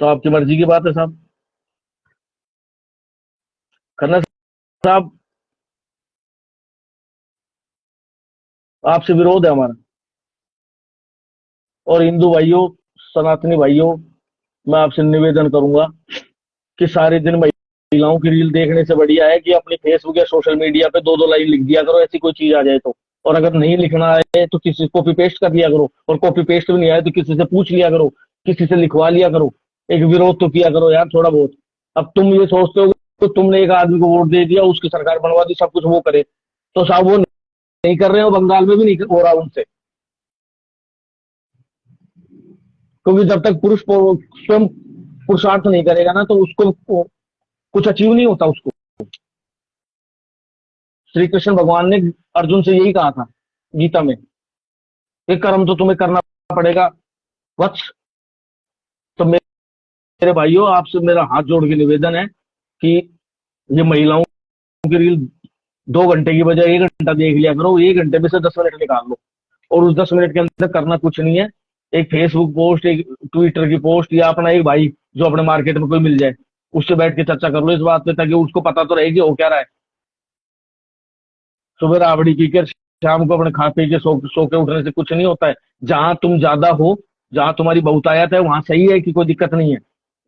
तो आपकी मर्जी की बात है साहब। खन्ना साहब, आपसे विरोध है हमारा। और हिंदू भाइयों, सनातनी भाइयों, मैं आपसे निवेदन करूंगा कि सारे दिन महिलाओं की रील देखने से बढ़िया है कि अपनी फेसबुक या सोशल मीडिया पे 2-2 लाइन लिख दिया करो, ऐसी कोई चीज आ जाए तो। और अगर नहीं लिखना है तो किसी कॉपी पेस्ट कर लिया करो, और कॉपी पेस्ट भी नहीं आए तो किसी से पूछ लिया करो, किसी से लिखवा लिया करो। एक विरोध तो किया करो यार थोड़ा बहुत। अब तुम ये सोचते हो तो तुमने एक आदमी को वोट दे दिया, उसकी सरकार बनवा दी, सब कुछ वो करे, तो साहब वो नहीं कर रहे हो, बंगाल में भी नहीं हो रहा उनसे। क्योंकि जब तक पुरुष स्वयं पुरुषार्थ नहीं करेगा ना, तो उसको कुछ अचीव नहीं होता उसको। श्री कृष्ण भगवान ने अर्जुन से यही कहा था गीता में, ये कर्म तो तुम्हें करना पड़ेगा वत्स। तो मेरे भाइयों, आपसे मेरा हाथ जोड़ के निवेदन है कि ये महिलाओं की रील 2 घंटे की बजाय 1 घंटा देख लिया करो, 1 घंटे में से 10 मिनट निकाल लो, और उस 10 मिनट के अंदर करना कुछ नहीं है। एक फेसबुक पोस्ट, एक ट्विटर की पोस्ट, या अपना एक भाई जो अपने मार्केट में कोई मिल जाए, उससे बैठ के चर्चा कर लो इस बात पे, ताकि उसको पता तो रहेगी वो क्या रहा है। सुबह राबड़ी पी कर शाम को अपने खा पी के सो के उठने से कुछ नहीं होता है। जहां तुम ज्यादा हो, जहां तुम्हारी बहुतायत है, वहां सही है कि कोई दिक्कत नहीं है।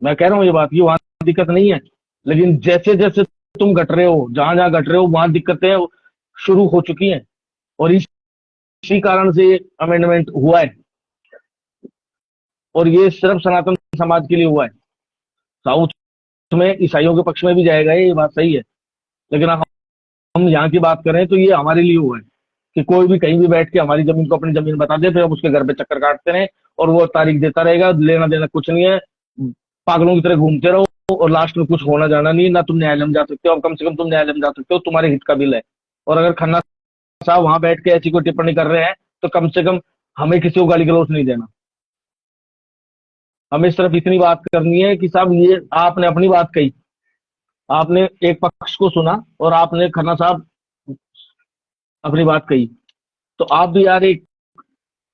मैं कह रहा हूँ ये बात, कि वहां दिक्कत नहीं है। लेकिन जैसे जैसे तुम घट रहे हो, जहां जहां घट रहे हो, वहां दिक्कतें शुरू हो चुकी हैं। और इसी कारण से ये अमेंडमेंट हुआ है, और ये सिर्फ सनातन समाज के लिए हुआ है। साउथ में ईसाइयों के पक्ष में भी जाएगा, ये बात सही है। लेकिन हम यहाँ की बात करें तो ये हमारे लिए हुआ है, कि कोई भी कहीं भी बैठ के हमारी जमीन को अपनी जमीन बता दे, फिर हम उसके घर पे चक्कर काटते रहे, और वो तारीख देता रहेगा, लेना देना कुछ नहीं है, पागलों की तरह घूमते रहो, और लास्ट में कुछ होना जाना नहीं। ना तुम न्यायालय में जा सकते हो, अब कम से कम तुम न्यायालय में जा सकते हो, तुम्हारे हित का बिल है। और अगर खन्ना साहब वहां बैठ के ऐसी कोई टिप्पणी कर रहे हैं, तो कम से कम हमें किसी को गाली गलौज नहीं देना। हमें सिर्फ इतनी बात करनी है कि साहब ये आपने अपनी बात कही, आपने एक पक्ष को सुना, और आपने खन्ना साहब अपनी बात कही, तो आप भी यार एक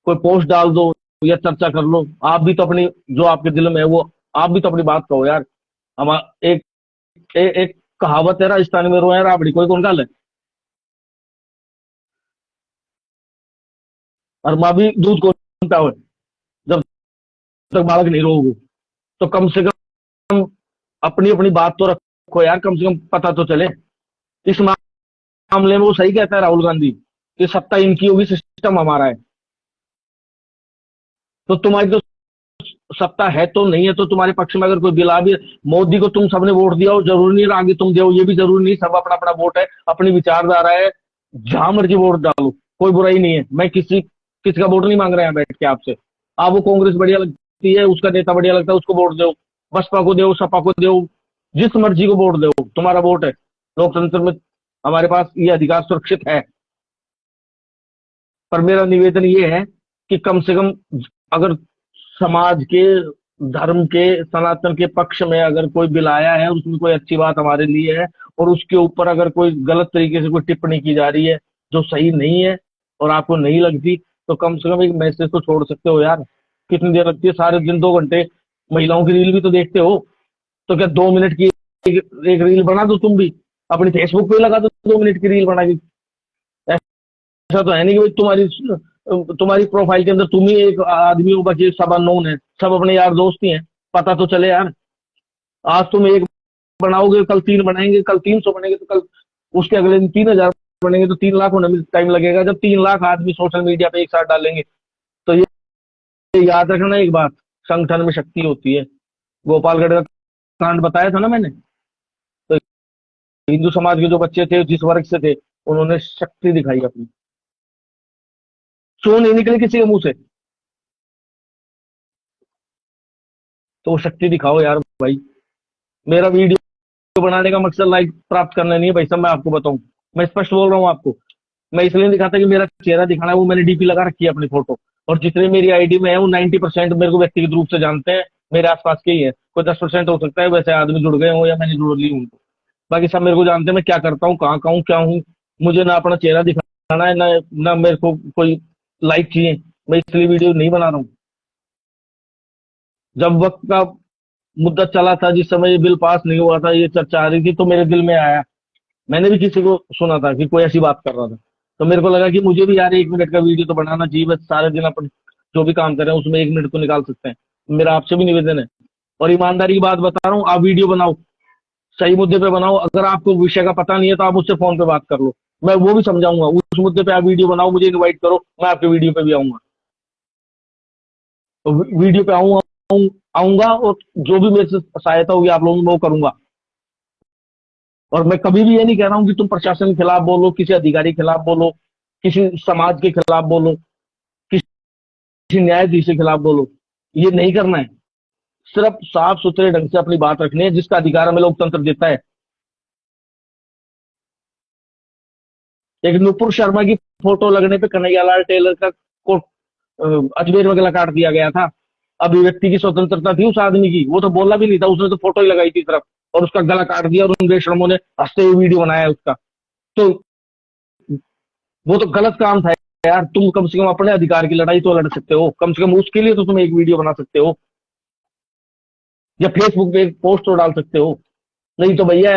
कोई पोस्ट डाल दो, या चर्चा कर लो। आप भी तो अपनी, जो आपके दिल में है वो, आप भी तो अपनी बात कहो यार। हम एक एक कहावत है राजस्थान में, रोए राबड़ी कोई कौन गाल है, और माँ भी दूध कौन पियावे, जब तक बालक नहीं रोगे। तो कम से कम अपनी अपनी बात तो रखो यार, कम से कम पता तो चले। इस मामले में वो सही कहता है राहुल गांधी, कि सत्ता इनकी होगी, सिस्टम हमारा है। तो तुम्हारी तो सत्ता है तो नहीं है, तो तुम्हारे पक्ष में अगर कोई बिल आ भी, मोदी को तुम सबने वोट दिया हो, जरूरी नहीं आगे तुम दो, ये भी जरूरी नहीं। सब अपना अपना वोट है, अपनी विचारधारा है, जहां मर्जी वोट डालो, कोई बुराई नहीं है। मैं किसी का वोट नहीं मांग रहा है बैठ के आपसे। आपको कांग्रेस बढ़िया लगती है, उसका नेता बढ़िया लगता है, उसको वोट दो, बसपा को दो, सपा को दो, जिस मर्जी को वोट दो, तुम्हारा वोट है। लोकतंत्र में हमारे पास ये अधिकार सुरक्षित है। पर मेरा निवेदन ये है कि कम से कम अगर समाज के, धर्म के, सनातन के पक्ष में अगर कोई बिल आया है, उसमें कोई अच्छी बात हमारे लिए है, और उसके ऊपर अगर कोई गलत तरीके से कोई टिप्पणी की जा रही है जो सही नहीं है और आपको नहीं लगती, तो कम से कम एक मैसेज तो छोड़ सकते हो यार। कितनी देर लगती है, सारे दिन 2 घंटे महिलाओं की रील भी तो देखते हो। तो क्या 2 मिनट की एक रील बना दो तुम भी, अपनी फेसबुक पे लगा दो 2 मिनट की रील बना के। ऐसा तो है नहीं कि भाई तुम्हारी प्रोफाइल के अंदर तुम ही एक आदमी हो, बाकी सब अननोन है, सब अपने यार दोस्त ही हैं। पता तो चले यार। आज तुम एक बनाओगे, कल 3 बनाएंगे, कल 300 बनेंगे, तो कल उसके अगले दिन 3000 बनेंगे, तो 3 लाख होने में टाइम लगेगा। जब 3 लाख आदमी सोशल मीडिया पे एक साथ डालेंगे, तो ये याद रखना एक बात, संगठन में शक्ति होती है। गोपालगढ़ का कांड बताया था ना मैंने। तो हिंदू समाज के जो बच्चे थे, जिस वर्ग से थे, उन्होंने शक्ति दिखाई अपनी। क्यों नहीं निकले किसी के मुंह से? तो वो शक्ति दिखाओ यार भाई। मेरा वीडियो बनाने का मकसद लाइक प्राप्त करना नहीं है भाई साहब, मैं आपको बताऊं। मैं स्पष्ट बोल रहा हूँ आपको। मैं इसलिए नहीं दिखाता कि मेरा चेहरा दिखाना है, वो मैंने डीपी लगा रखी है अपनी फोटो। और जितने मेरी आईडी में है, वो 90% मेरे को व्यक्तिगत रूप से जानते हैं, मेरे आसपास के ही है। कोई 10% हो सकता है वैसे आदमी जुड़ गए हो या मैंने जुड़ ली हूँ। बाकी सब मेरे को जानते हैं, मैं क्या करता हूँ, कहाँ का हूँ, क्या हूँ। मुझे ना अपना चेहरा दिखाना है, ना मेरे को कोई लाइक चाहिए। मैं इसलिए वीडियो नहीं बना रहा हूँ। जब वक्त का मुद्दा चला था, जिस समय ये बिल पास नहीं हुआ था, ये चर्चा आ रही थी, तो मेरे दिल में आया। मैंने भी किसी को सुना था कि कोई ऐसी बात कर रहा था, तो मेरे को लगा कि मुझे भी यार 1 मिनट का वीडियो तो बनाना चाहिए। बस सारे दिन अपन जो भी काम कर रहे हैं उसमें 1 मिनट तो निकाल सकते हैं। मेरा आपसे भी निवेदन है, और ईमानदारी की बात बता रहा हूँ, आप वीडियो बनाओ, सही मुद्दे पे बनाओ। अगर आपको विषय का पता नहीं है तो आप मुझसे फोन पे बात कर लो, मैं वो भी समझाऊंगा। उस मुद्दे पे आप वीडियो बनाओ, मुझे इनवाइट करो, मैं आपके वीडियो पे भी आऊंगा। तो वीडियो पे आऊंगा, और जो भी मेरे से सहायता होगी आप लोगों की, मैं वो करूंगा। और मैं कभी भी ये नहीं कह रहा हूँ कि तुम प्रशासन के खिलाफ बोलो, किसी अधिकारी के खिलाफ बोलो, किसी समाज के खिलाफ बोलो, किसी न्यायाधीश के खिलाफ बोलो। ये नहीं करना है। सिर्फ साफ सुथरे ढंग से अपनी बात रखनी है, जिसका अधिकार हमें लोकतंत्र देता है। एक नुपुर शर्मा की फोटो लगने पे कन्हैयालाल टेलर का को अजमेर में गला काट दिया गया था। अभिव्यक्ति की स्वतंत्रता थी उस आदमी की, वो तो बोला भी नहीं था, उसने तो फोटो ही लगाई थी तरफ, और उसका गला काट दिया, और उन बेशर्मों ने हंसते हुए वीडियो बनाया उसका। तो वो तो गलत काम था यार। तुम कम से कम अपने अधिकार की लड़ाई तो लड़ सकते हो, कम से कम उसके लिए तो तुम एक वीडियो बना सकते हो, या फेसबुक पे एक पोस्ट तो डाल सकते हो। नहीं तो भैया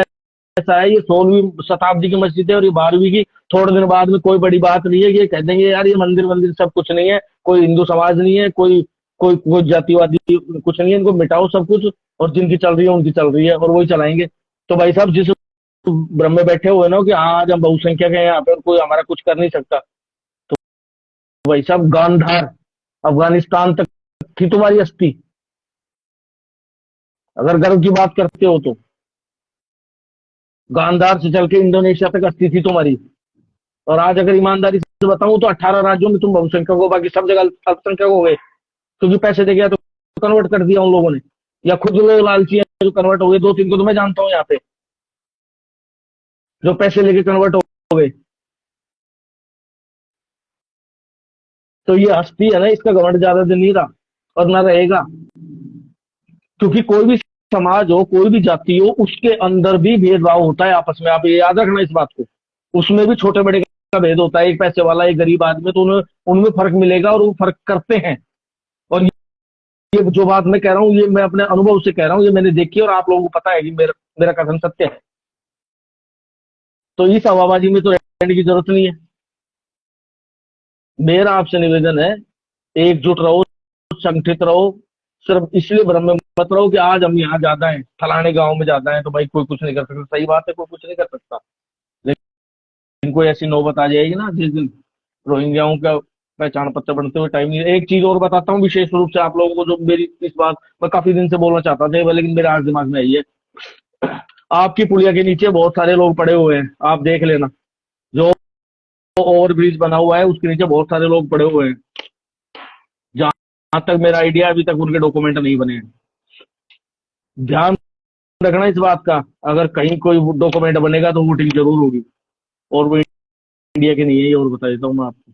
ऐसा है, ये 16वीं शताब्दी की मस्जिद है और ये 12वीं की। थोड़े दिन बाद में कोई बड़ी बात नहीं है, ये कह देंगे यार ये मंदिर मंदिर सब कुछ नहीं है, कोई हिंदू समाज नहीं है, कोई कोई कोई जातिवादी कुछ नहीं है, इनको मिटाओ सब कुछ, और जिनकी चल रही है उनकी चल रही है, और वही चलाएंगे। तो भाई साहब, जिस भ्रम में बैठे हुए ना कि हाँ आज हम बहुसंख्यक हैं यहाँ पे और कोई हमारा कुछ कर नहीं सकता, तो भाई साहब, गांधार अफगानिस्तान तक थी तुम्हारी अस्थि, अगर गर्व की बात करते हो तो। गांधार से चल के इंडोनेशिया तक अस्थि थी तुम्हारी। और आज अगर ईमानदारी से बताऊं तो 18 राज्यों में तुम बहुसंख्यक हो, बाकी सब जगह अल्पसंख्यक हो गए, क्योंकि पैसे दे गया तो कन्वर्ट कर दिया उन लोगों ने, या खुद लोग लालची हैं जो कन्वर्ट हो गए। 2-3 को तो मैं जानता हूँ यहाँ पे, जो पैसे लेके कन्वर्ट हो गए। तो ये हस्ती है ना, इसका घमंड ज्यादा दिन नहीं रहा और ना रहेगा। क्योंकि कोई भी समाज हो, कोई भी जाति हो, उसके अंदर भी भेदभाव होता है आपस में। आप ये याद रखना इस बात को। उसमें भी छोटे बड़े का भेद होता है, एक पैसे वाला एक गरीब आदमी, तो उन्हें उनमें फर्क मिलेगा, और वो फर्क करते हैं। और ये जो बात मैं कह रहा हूँ, ये मैं अपने अनुभव से कह रहा हूँ, ये मैंने देखी है, और आप लोगों को पता है कि मेरा कथन सत्य है। तो इस हवाबाजी में तो रहने की जरूरत नहीं है। मेरा आपसे निवेदन है, एकजुट रहो, संगठित रहो। सिर्फ इसलिए भ्रम में मत रहो कि आज हम यहाँ ज्यादा हैं, फलाने गांव में ज्यादा हैं, तो भाई कोई कुछ नहीं कर सकता। सही बात है, कोई कुछ नहीं कर सकता। लेकिन कोई ऐसी नौबत आ जाएगी ना जिस दिन रोहिंग्याओं का पहचान पत्र बनते हुए टाइम नहीं। एक चीज और बताता हूँ विशेष रूप से आप लोगों को, जो मेरी इस बात मैं काफी दिन से बोलना चाहता था, लेकिन मेरे आज दिमाग में आई है। आपकी पुलिया के नीचे बहुत सारे लोग पड़े हुए हैं, आप देख लेना। जो ओवर ब्रिज बना हुआ है उसके नीचे बहुत सारे लोग पड़े हुए हैं। जहां तक मेरा आइडिया, अभी तक उनके डॉक्यूमेंट नहीं बने हैं। ध्यान रखना इस बात का, अगर कहीं कोई डॉक्यूमेंट बनेगा तो वोटिंग जरूर होगी, और वो इंडिया के नहीं है, ये और बता देता हूँ मैं आपको।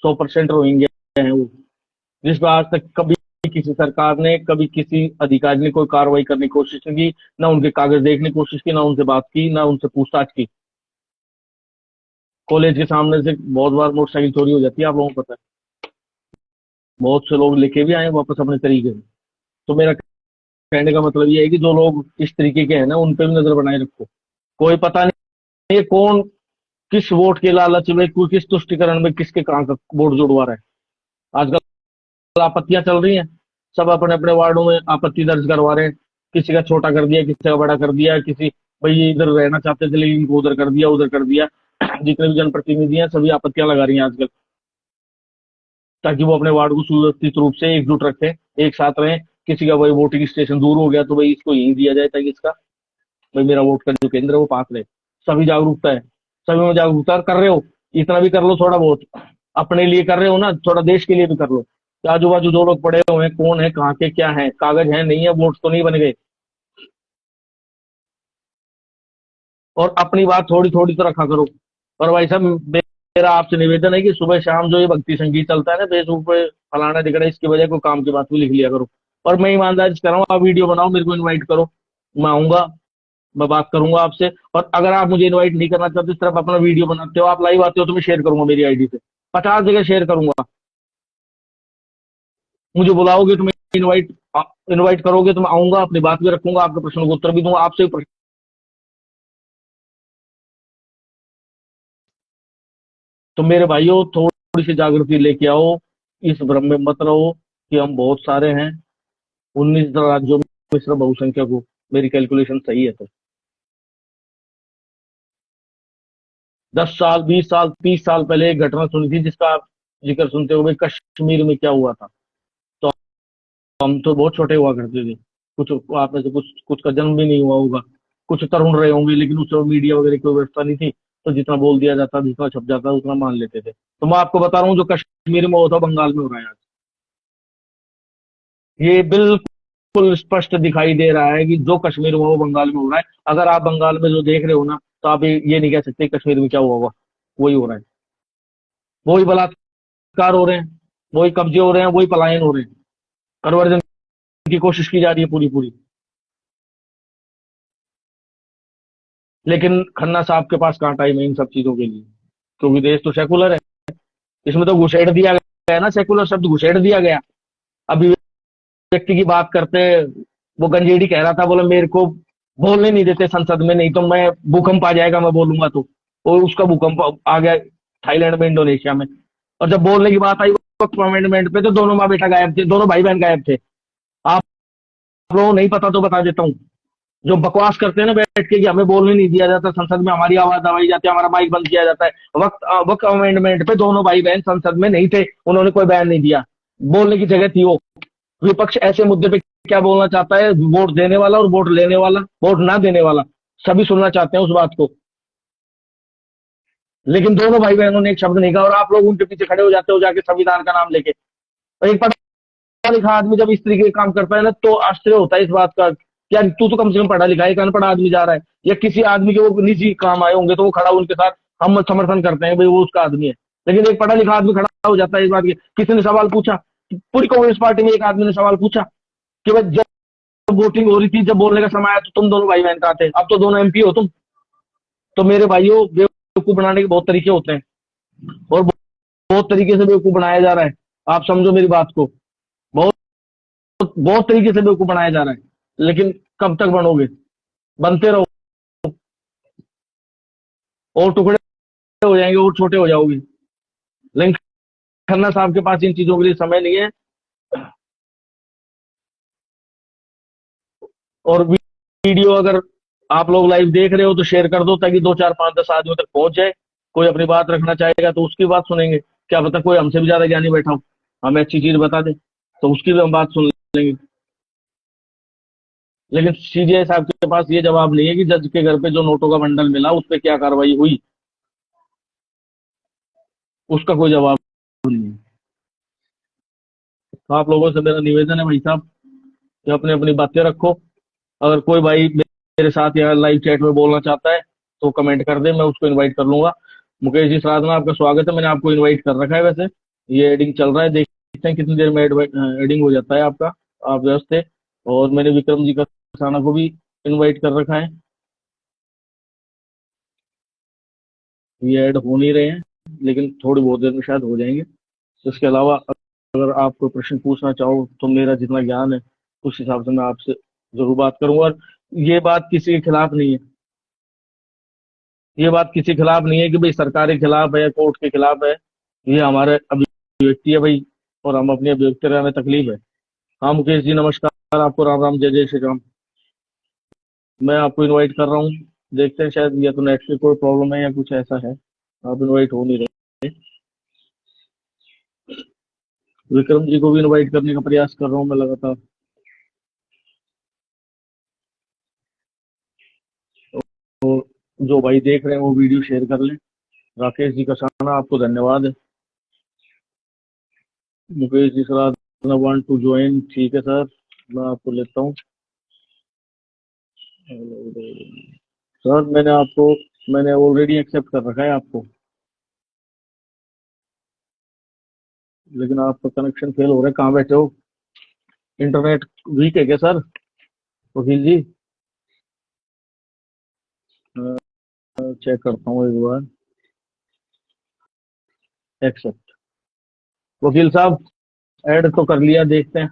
100% रोहिंग्या है वो, जिस पर आज तक कभी किसी सरकार ने, कभी किसी अधिकारी ने कोई कार्रवाई करने की कोशिश नहीं की, ना उनके कागज देखने की कोशिश की, ना उनसे बात की, ना उनसे पूछताछ की। कॉलेज के सामने से बहुत बार मोटरसाइकिल चोरी हो जाती है, आप लोगों को पता है। बहुत से लोग लेके भी आए वापस अपने तरीके से। तो मेरा कहने का मतलब ये है कि जो लोग इस तरीके के हैं ना, उन पे भी नजर बनाए रखो। कोई पता नहीं है कौन किस वोट के लालच में, कोई किस तुष्टिकरण में किसके कहाँ का वोट जुड़वा रहा है। आजकल आपत्तियां चल रही हैं, सब अपने अपने वार्डों में आपत्ति दर्ज करवा रहे हैं। किसी का छोटा कर दिया, किसी का बड़ा कर दिया, किसी भाई ये इधर रहना चाहते थे लेकिन इनको उधर कर दिया, उधर कर दिया। जितने भी जनप्रतिनिधि हैं सभी आपत्तियां लगा रही हैं आजकल, ताकि वो अपने वार्ड को सुव्यवस्थित रूप से एकजुट रखें, एक साथ रहें। किसी का भाई वोटिंग स्टेशन दूर हो गया तो भाई इसको यहीं दिया जाए, ताकि इसका भाई मेरा वोट का जो केंद्र है वो पास रहे। सभी जागरूकता है, सभी में जागरूकता कर रहे हो, इतना भी कर लो थोड़ा बहुत। अपने लिए कर रहे हो ना, थोड़ा देश के लिए भी कर लो। कि आजू बाजू जो लोग पड़े हुए हैं कौन है, कहाँ के क्या है, कागज है नहीं है, वोट तो नहीं बन गए। और अपनी बात थोड़ी थोड़ी तो रखा करो। और भाई साहब, मेरा आपसे निवेदन है कि सुबह शाम जो ये भक्ति संगीत चलता है ना फेसबुक पे, फलाना दिख रहा है, इसकी वजह कोई काम की बात भी लिख लिया करो। और मैं ईमानदारी से कर रहा हूँ, आप वीडियो बनाओ, मेरे को इन्वाइट करो, मैं आऊंगा, मैं बात करूंगा आपसे। और अगर आप मुझे इनवाइट नहीं करना चाहते, सिर्फ अपना वीडियो बनाते हो, आप लाइव आते हो, तो मैं शेयर करूंगा मेरी आईडी से, 50 जगह शेयर करूंगा। मुझे बुलाओगे तो मैं इनवाइट इनवाइट करोगे तो मैं आऊंगा, अपनी बात भी रखूंगा, आपके प्रश्नों को उत्तर भी दूंगा, आपसे भी प्रश्न। तो मेरे भाइयों, थोड़ी सी जागृति लेके आओ, इस भ्रम में मत रहो कि हम बहुत सारे हैं। 19 राज्यों में सिर्फ बहुसंख्यक हो, मेरी कैलकुलेशन सही है तो। 10 साल, 20 साल, 30 साल पहले एक घटना सुनी थी जिसका आप जिक्र सुनते हो, भाई कश्मीर में क्या हुआ था। तो हम तो बहुत छोटे हुआ करते थे, कुछ आप में से कुछ कुछ का जन्म भी नहीं हुआ होगा, कुछ तरुण रहे होंगे, लेकिन उस समय मीडिया वगैरह की कोई व्यवस्था नहीं थी। तो जितना बोल दिया जाता, जितना छप जाता उतना मान लेते थे। तो मैं आपको बता रहा हूँ, जो कश्मीर में होता बंगाल में हो रहा है आज। ये बिल्कुल स्पष्ट दिखाई दे रहा है कि जो कश्मीर में हो बंगाल में हो रहा है। अगर आप बंगाल में जो देख रहे हो ना, तो आप ये नहीं कह सकते कश्मीर में क्या हुआ होगा। वही हो रहा है, वही बलात्कार हो रहे हैं, वही कब्जे हो रहे हैं, वही पलायन हो रहे हैं, कन्वर्जन की कोशिश की जा रही है पूरी पूरी। लेकिन खन्ना साहब के पास कहाँ टाइम है इन सब चीजों के लिए, क्योंकि देश तो सेकुलर है। इसमें तो घुसेड़ दिया गया है ना, सेकुलर शब्द घुसेड़ दिया गया। अभी व्यक्ति की बात करते, वो गंजेड़ी कह रहा था, बोला मेरे को बोलने नहीं देते संसद में, नहीं तो मैं भूकंप आ जाएगा मैं बोलूंगा तो। और उसका भूकंप आ गया थाईलैंड में, इंडोनेशिया में। और जब बोलने की बात आई वक्त अमेंडमेंट पे, तो दोनों माँ बेटा गायब थे, दोनों भाई बहन गायब थे। आप लोगों को नहीं पता तो बता देता हूँ। जो बकवास करते हैं ना बैठ के कि हमें बोलने नहीं दिया जाता संसद में, हमारी आवाज दबाई जाती है, हमारा माइक बंद किया जाता है। वक्त अमेंडमेंट पे दोनों भाई बहन संसद में नहीं थे, उन्होंने कोई बयान नहीं दिया। बोलने की जगह थी वो। विपक्ष ऐसे मुद्दे पे क्या बोलना चाहता है, वोट देने वाला और वोट लेने वाला, वोट ना देने वाला, सभी सुनना चाहते हैं उस बात को। लेकिन दोनों भाई बहनों ने एक शब्द नहीं कहा, और आप लोग उनके पीछे खड़े हो जाते हो जाके संविधान का नाम लेके। और एक पढ़ा लिखा आदमी जब इस तरीके का काम करता है ना, तो आश्चर्य होता है इस बात का। यार तू तो कम से कम पढ़ा लिखा है, एक अनपढ़ आदमी जा रहा है, या किसी आदमी के वो निजी काम आए होंगे तो वो खड़ा उनके साथ, हम समर्थन करते हैं भाई वो उसका आदमी है। लेकिन एक पढ़ा लिखा आदमी खड़ा हो जाता है इस बात के। किसी ने सवाल पूछा, पूरी कांग्रेस पार्टी में एक आदमी ने सवाल पूछा कि भाई जब वोटिंग हो रही थी, जब बोलने का समय आया, तो तुम दोनों भाई बहन कहाँ थे, अब तो दोनों एमपी हो तुम। तो मेरे भाइयों, बेवकूफ बनाने के बहुत तरीके होते हैं, और बहुत तरीके से बेवकूफ बनाया जा रहा है। आप समझो मेरी बात को, बहुत बहुत तरीके से बेवकूफ बनाया जा रहा है। लेकिन कब तक बनोगे, बनते रहो, और टुकड़े हो जाएंगे और छोटे हो जाओगे। लेकिन खन्ना साहब के पास इन चीजों के लिए समय नहीं है। और वीडियो अगर आप लोग लाइव देख रहे हो तो शेयर कर दो, ताकि 2 4 5 10 आदमियों तक पहुंच जाए। कोई अपनी बात रखना चाहेगा तो उसकी बात सुनेंगे, क्या पता कोई हमसे भी ज्यादा ज्ञानी बैठा हो, हमें अच्छी चीज बता दे, तो उसकी भी हम बात सुन लेंगे। लेकिन सीजीआई साहब के पास ये जवाब नहीं है कि जज के घर पे जो नोटों का बंडल मिला उस पर क्या कार्रवाई हुई, उसका कोई जवाब नहीं है। तो आप लोगों से मेरा निवेदन है भाई साहब कि अपनी अपनी बातें रखो, अगर कोई भाई मेरे साथ यहाँ लाइव चैट में बोलना चाहता है तो कमेंट कर दे, मैं उसको इनवाइट कर लूंगा। मुकेश जी साधना, आपका स्वागत है, मैंने आपको इनवाइट कर रखा है। वैसे ये एडिंग चल रहा है, देखते हैं कितनी देर में एडिंग हो जाता है आपका। आप व्यस्त थे। और मैंने विक्रम जी का साना को भी इनवाइट कर रखा है। ये ऐड हो नहीं रहे हैं, लेकिन थोड़ी बहुत देर में शायद हो जाएंगे। इसके अलावा अगर आप कोई प्रश्न पूछना चाहो तो मेरा जितना ज्ञान है उस हिसाब से मैं आपसे जरूर बात करूंगा। और ये बात किसी के खिलाफ नहीं है, ये बात किसी के खिलाफ नहीं है कि भाई सरकार के खिलाफ है या कोर्ट के खिलाफ है। ये हमारे अभिव्यक्ति है भाई, और हम अपनी अभिव्यक्ति में तकलीफ है। हाँ मुकेश जी नमस्कार, आपको राम राम, जय जय श्री राम। मैं आपको इनवाइट कर रहा हूँ, देखते हैं शायद या तो नेट की कोई प्रॉब्लम है या कुछ ऐसा है, आप इनवाइट हो नहीं रहे। विक्रम जी को भी इनवाइट करने का प्रयास कर रहा हूँ मैं लगातार। तो जो भाई देख रहे हैं वो वीडियो शेयर कर लें। राकेश जी का साना, आपको धन्यवाद है। Mukesh ji sir want to join, ठीक है सर, मैं आपको लेता हूँ। सर मैंने ऑलरेडी एक्सेप्ट कर रखा है आपको, लेकिन आपका कनेक्शन फेल हो रहा है। कहाँ बैठे हो? इंटरनेट वीक है क्या सर? वकील जी चेक करता हूँ एक बार। एक्सेप्ट, वकील साहब ऐड तो कर लिया, देखते हैं।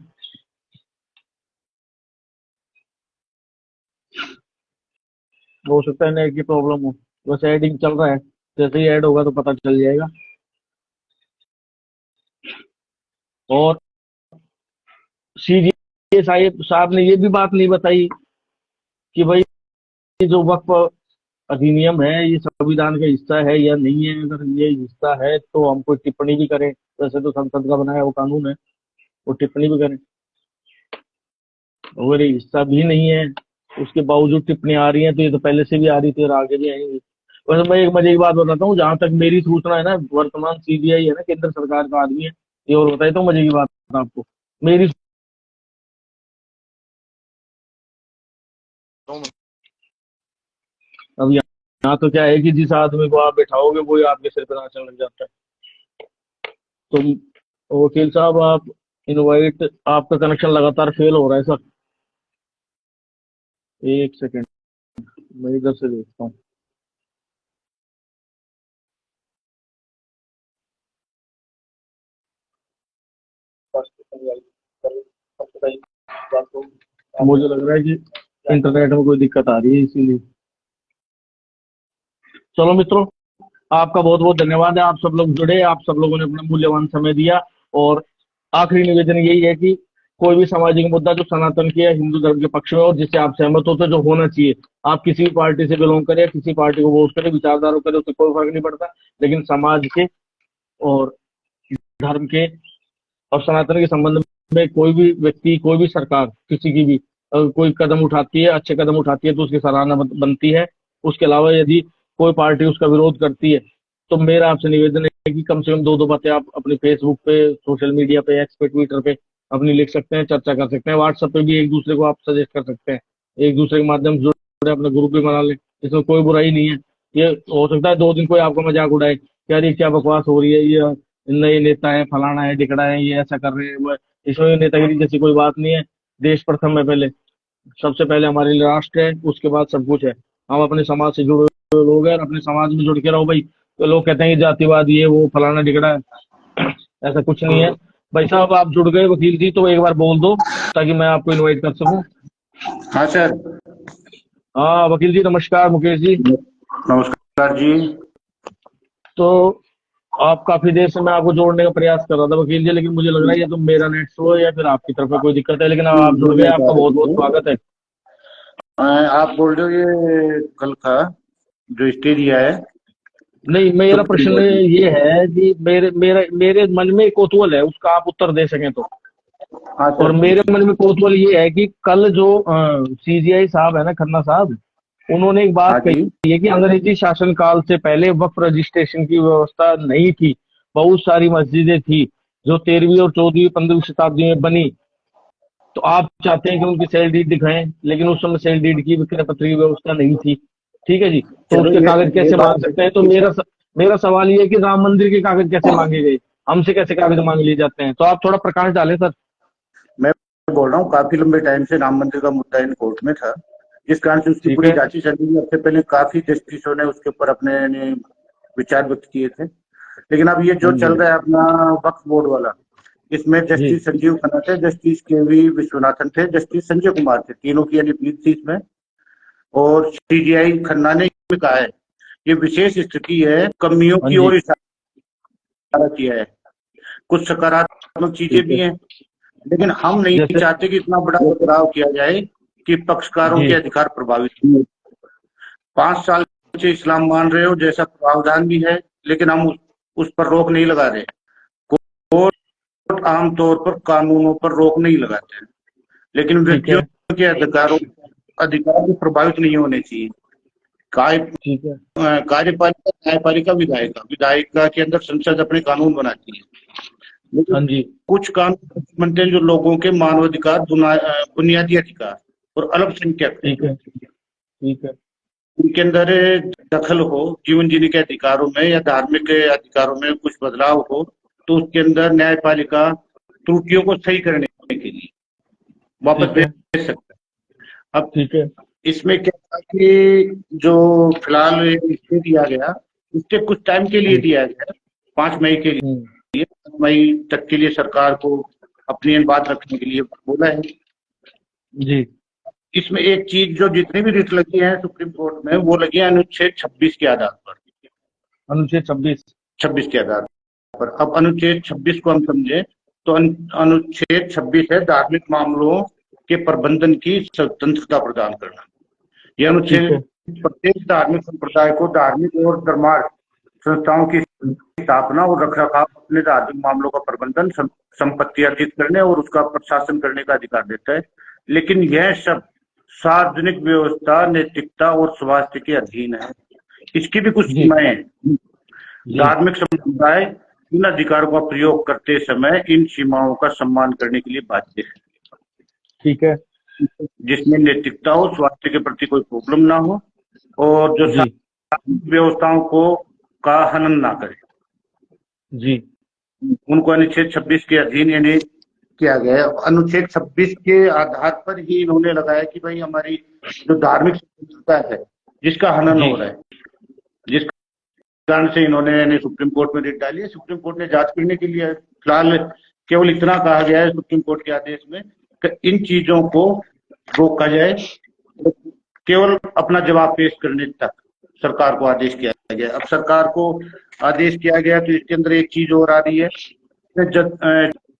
हो सकता है नेट की प्रॉब्लम हो, बस एडिंग चल रहा है, जैसे ही ऐड होगा तो पता चल जाएगा। और सीजीए साहिब साहब ने ये भी बात नहीं बताई कि भाई जो वक्फ अधिनियम है ये संविधान का हिस्सा है या नहीं है। अगर ये हिस्सा है तो हम कोई टिप्पणी भी करें, वैसे तो संसद का बनाया वो कानून है, वो टिप्पणी भी करें। अगर ये हिस्सा भी नहीं है उसके बावजूद टिप्पणी आ रही है तो ये तो पहले से भी आ रही थी और आगे भी आएंगी। वैसे मैं एक मजे की बात बताता हूँ, जहां तक मेरी सूचना है ना, वर्तमान सीबीआई है ना, केंद्र सरकार का आदमी है। ये और बताई तो मजे की बात आपको, मेरी अब यहाँ तो क्या है कि जिस आदमी को आप बैठाओगे वो ही आपके सिर पर नाचने लग जाता है। तो वकील साहब आप इनवाइट, आपका कनेक्शन लगातार फेल हो रहा है सर। एक सेकेंड, मैं इधर से देखता हूँ। मुझे लग रहा है कि इंटरनेट में कोई दिक्कत आ रही है इसीलिए। चलो मित्रों, आपका बहुत बहुत धन्यवाद है, आप सब लोग जुड़े, आप सब लोगों ने अपना मूल्यवान समय दिया। और आखिरी निवेदन यही है कि कोई भी सामाजिक मुद्दा जो सनातन की है, हिंदू धर्म के पक्ष में और जिससे आप सहमत होते जो होना चाहिए, आप किसी भी पार्टी से बिलोंग करें, किसी पार्टी को वोट करें, विचारधारा करें, उससे कोई फर्क नहीं पड़ता। लेकिन समाज के और धर्म के और सनातन के संबंध में कोई भी व्यक्ति, कोई भी सरकार किसी की भी अगर कोई कदम उठाती है, अच्छे कदम उठाती है तो उसकी सराहना बनती है। उसके अलावा यदि कोई पार्टी उसका विरोध करती है तो मेरा आपसे निवेदन है कि कम से कम दो दो बातें आप अपने फेसबुक पे, सोशल मीडिया पे, एक्स पे, ट्विटर पे अपनी लिख सकते हैं, चर्चा कर सकते हैं। व्हाट्सएप पे भी एक दूसरे को आप सजेस्ट कर सकते हैं, एक दूसरे के माध्यम से जुड़े अपना ग्रुप भी बना लें, इसमें कोई बुराई नहीं है। ये हो सकता है 2 दिन कोई आपका मजाक उड़ाए कि यार ये क्या बकवास हो रही है, ये नए नेता है, फलाना है, ढिकड़ा है, ये ऐसा कर रहे हैं इसमें नेतागिरी जैसी कोई बात नहीं है। देश प्रथम है, पहले सबसे पहले हमारे लिए राष्ट्र है, उसके बाद सब कुछ है। हम अपने समाज से जुड़े हुए लोग हैं और अपने समाज में जुड़ के रहो भाई। तो लोग कहते हैं कि जातिवाद ये वो फलाना ढिकड़ा है, ऐसा कुछ नहीं है। भाई साहब आप जुड़ गए वकील जी, तो एक बार बोल दो ताकि मैं आपको इनवाइट कर सकूं। हाँ सर। हाँ वकील जी नमस्कार, मुकेश जी नमस्कार जी। तो आप काफी देर से मैं आपको जोड़ने का प्रयास कर रहा था वकील जी, लेकिन मुझे लग रहा है या तो मेरा नेट स्लो है या फिर आपकी तरफ से कोई दिक्कत है, लेकिन अब आप जुड़ गए, आपका बहुत बहुत स्वागत है। आप बोल रहे हो ये कल का जो स्टे दिया है नहीं, तो मेरा प्रश्न ये है कि मेरे मन में कौतूहल है, उसका आप उत्तर दे सकें तो। हाँ और सर मेरे मन में कौतूहल ये है कि कल जो सीजीआई साहब है ना, खन्ना साहब, उन्होंने एक हाँ बात जी कही है कि अंग्रेजी शासन काल से पहले वक्फ रजिस्ट्रेशन की व्यवस्था नहीं थी। बहुत सारी मस्जिदें थी जो 13वीं और 14वीं 15वीं शताब्दी में बनी, तो आप चाहते हैं कि उनकी सेल डीड दिखाएं, लेकिन उस समय सेल डीड की विक्रय पत्र की व्यवस्था नहीं थी। ठीक है जी, तो चलो उसके कागज ये कैसे मांग बात सकते हैं? तो मेरा सवाल ये है कि राम मंदिर के कागज कैसे मांगे गए, हमसे कैसे कागज मांग लिए जाते हैं? तो आप थोड़ा प्रकाश डालें सर। मैं बोल रहा हूँ, काफी लंबे टाइम से राम मंदिर का मुद्दा इन कोर्ट में था, जिस कारण से उसकी ठीक पूरी है। जांच चल रही है। सबसे पहले काफी जस्टिसों ने उसके ऊपर अपने यानी विचार व्यक्त किए थे। लेकिन अब ये हाँ जो जी। चल रहा है अपना वक्फ बोर्ड वाला, इसमें जी। जस्टिस संजीव खन्ना थे, जस्टिस के वी विश्वनाथन थे, जस्टिस संजय कुमार थे, तीनों की यानी पीठ थी इसमें। और सीजीआई खन्ना ने इसमें कहा है ये विशेष स्थिति है, कमियों हाँ की जी। ओर इशारा किया है। कुछ सकारात्मक चीजें ठीक भी है। हैं, लेकिन हम नहीं जैसे। चाहते कि इतना बड़ा बदलाव किया जाए कि पक्षकारों जी। के अधिकार प्रभावित हों। 5 साल से इस्लाम मान रहे हो जैसा प्रावधान भी है, लेकिन हम उस पर रोक नहीं लगा रहे। कोर्ट आमतौर पर कानूनों पर रोक नहीं लगाते हैं, लेकिन ठीक व्यक्तियों है। के अधिकार भी प्रभावित नहीं होने चाहिए। ठीक है। कार्यपालिका, न्यायपालिका, विधायिका विधायिका के अंदर संसद अपने कानून बनाती है, लेकिन हाँ जी। कुछ कानून बनते हैं जो लोगों के मानवाधिकार, बुनियादी अधिकार और अल्पसंख्यक ठीक है। ठीक है। उनके अंदर दखल हो, जीवन जीने के अधिकारों में या धार्मिक अधिकारों में कुछ बदलाव हो, तो उसके अंदर न्यायपालिका त्रुटियों को सही करने के लिए वापस ठीक है। भेज सकता है। अब ठीक है। इसमें क्या था कि जो फिलहाल स्टे दिया गया, स्टे कुछ टाइम के लिए हम्म। दिया गया, 5 मई के हम्म। लिए, 5 मई तक के लिए सरकार को अपनी बात रखने के लिए बोला है। जी। इसमें एक चीज, जो जितनी भी रिट लगी है सुप्रीम कोर्ट में, वो लगी है अनुच्छेद 26 के आधार पर। अनुच्छेद 26। 26 के आधार पर अब अनुच्छेद 26 को हम समझे तो अनुच्छेद 26 है धार्मिक मामलों के प्रबंधन की स्वतंत्रता प्रदान करना। यह ठीक है। अनुच्छेद प्रत्येक धार्मिक संप्रदाय को धार्मिक और धर्मार्थ संस्थाओं की स्थापना और रखरखाव, अपने धार्मिक मामलों का प्रबंधन, संपत्ति अर्जित करने और उसका प्रशासन करने का अधिकार देता है। लेकिन यह सब सार्वजनिक व्यवस्था, नैतिकता और स्वास्थ्य के अधीन है। इसकी भी कुछ जी। सीमाएं हैं। जी। धार्मिक समुदाय इन अधिकारों का प्रयोग करते समय इन सीमाओं का सम्मान करने के लिए बाध्य है, ठीक है। जिसमें नैतिकता और स्वास्थ्य के प्रति कोई प्रॉब्लम ना हो, और जो जी। व्यवस्थाओं को का हनन ना करे। जी। उनको अनुच्छेद 26 के अधीन यानी किया गया है। अनुच्छेद 26 के आधार पर ही इन्होंने लगाया कि भाई हमारी जो धार्मिक स्वतंत्रता है जिसका हनन जी। हो रहा है, जिस कारण से इन्होंने यानी सुप्रीम कोर्ट में रिट डाली है। सुप्रीम कोर्ट ने जांच करने के लिए फिलहाल केवल इतना कहा गया है सुप्रीम कोर्ट के आदेश में कि इन चीजों को रोका जाए, केवल अपना जवाब पेश करने तक सरकार को आदेश किया गया। अब सरकार को आदेश किया गया तो इसके अंदर एक चीज और आ रही है,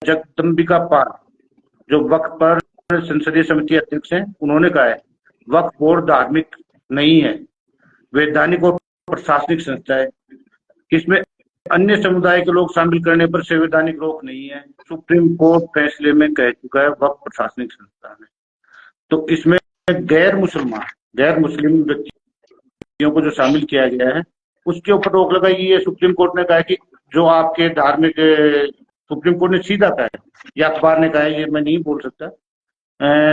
जगदम्बिका पाल जो वक्फ पर संसदीय समिति अध्यक्ष हैं, उन्होंने कहा है वक्फ बोर्ड धार्मिक नहीं है, वैधानिक और प्रशासनिक संस्था है। इसमें अन्य समुदाय के लोग शामिल करने पर संवैधानिक रोक नहीं है। सुप्रीम कोर्ट फैसले में कह चुका है वक्फ प्रशासनिक संस्था है। तो इसमें गैर मुस्लिम व्यक्तियों को जो शामिल किया गया है उसके ऊपर रोक लगाई है। सुप्रीम कोर्ट ने कहा कि जो आपके धार्मिक, सुप्रीम कोर्ट ने सीधा कहा है, या अखबार ने कहा है, ये मैं नहीं बोल सकता।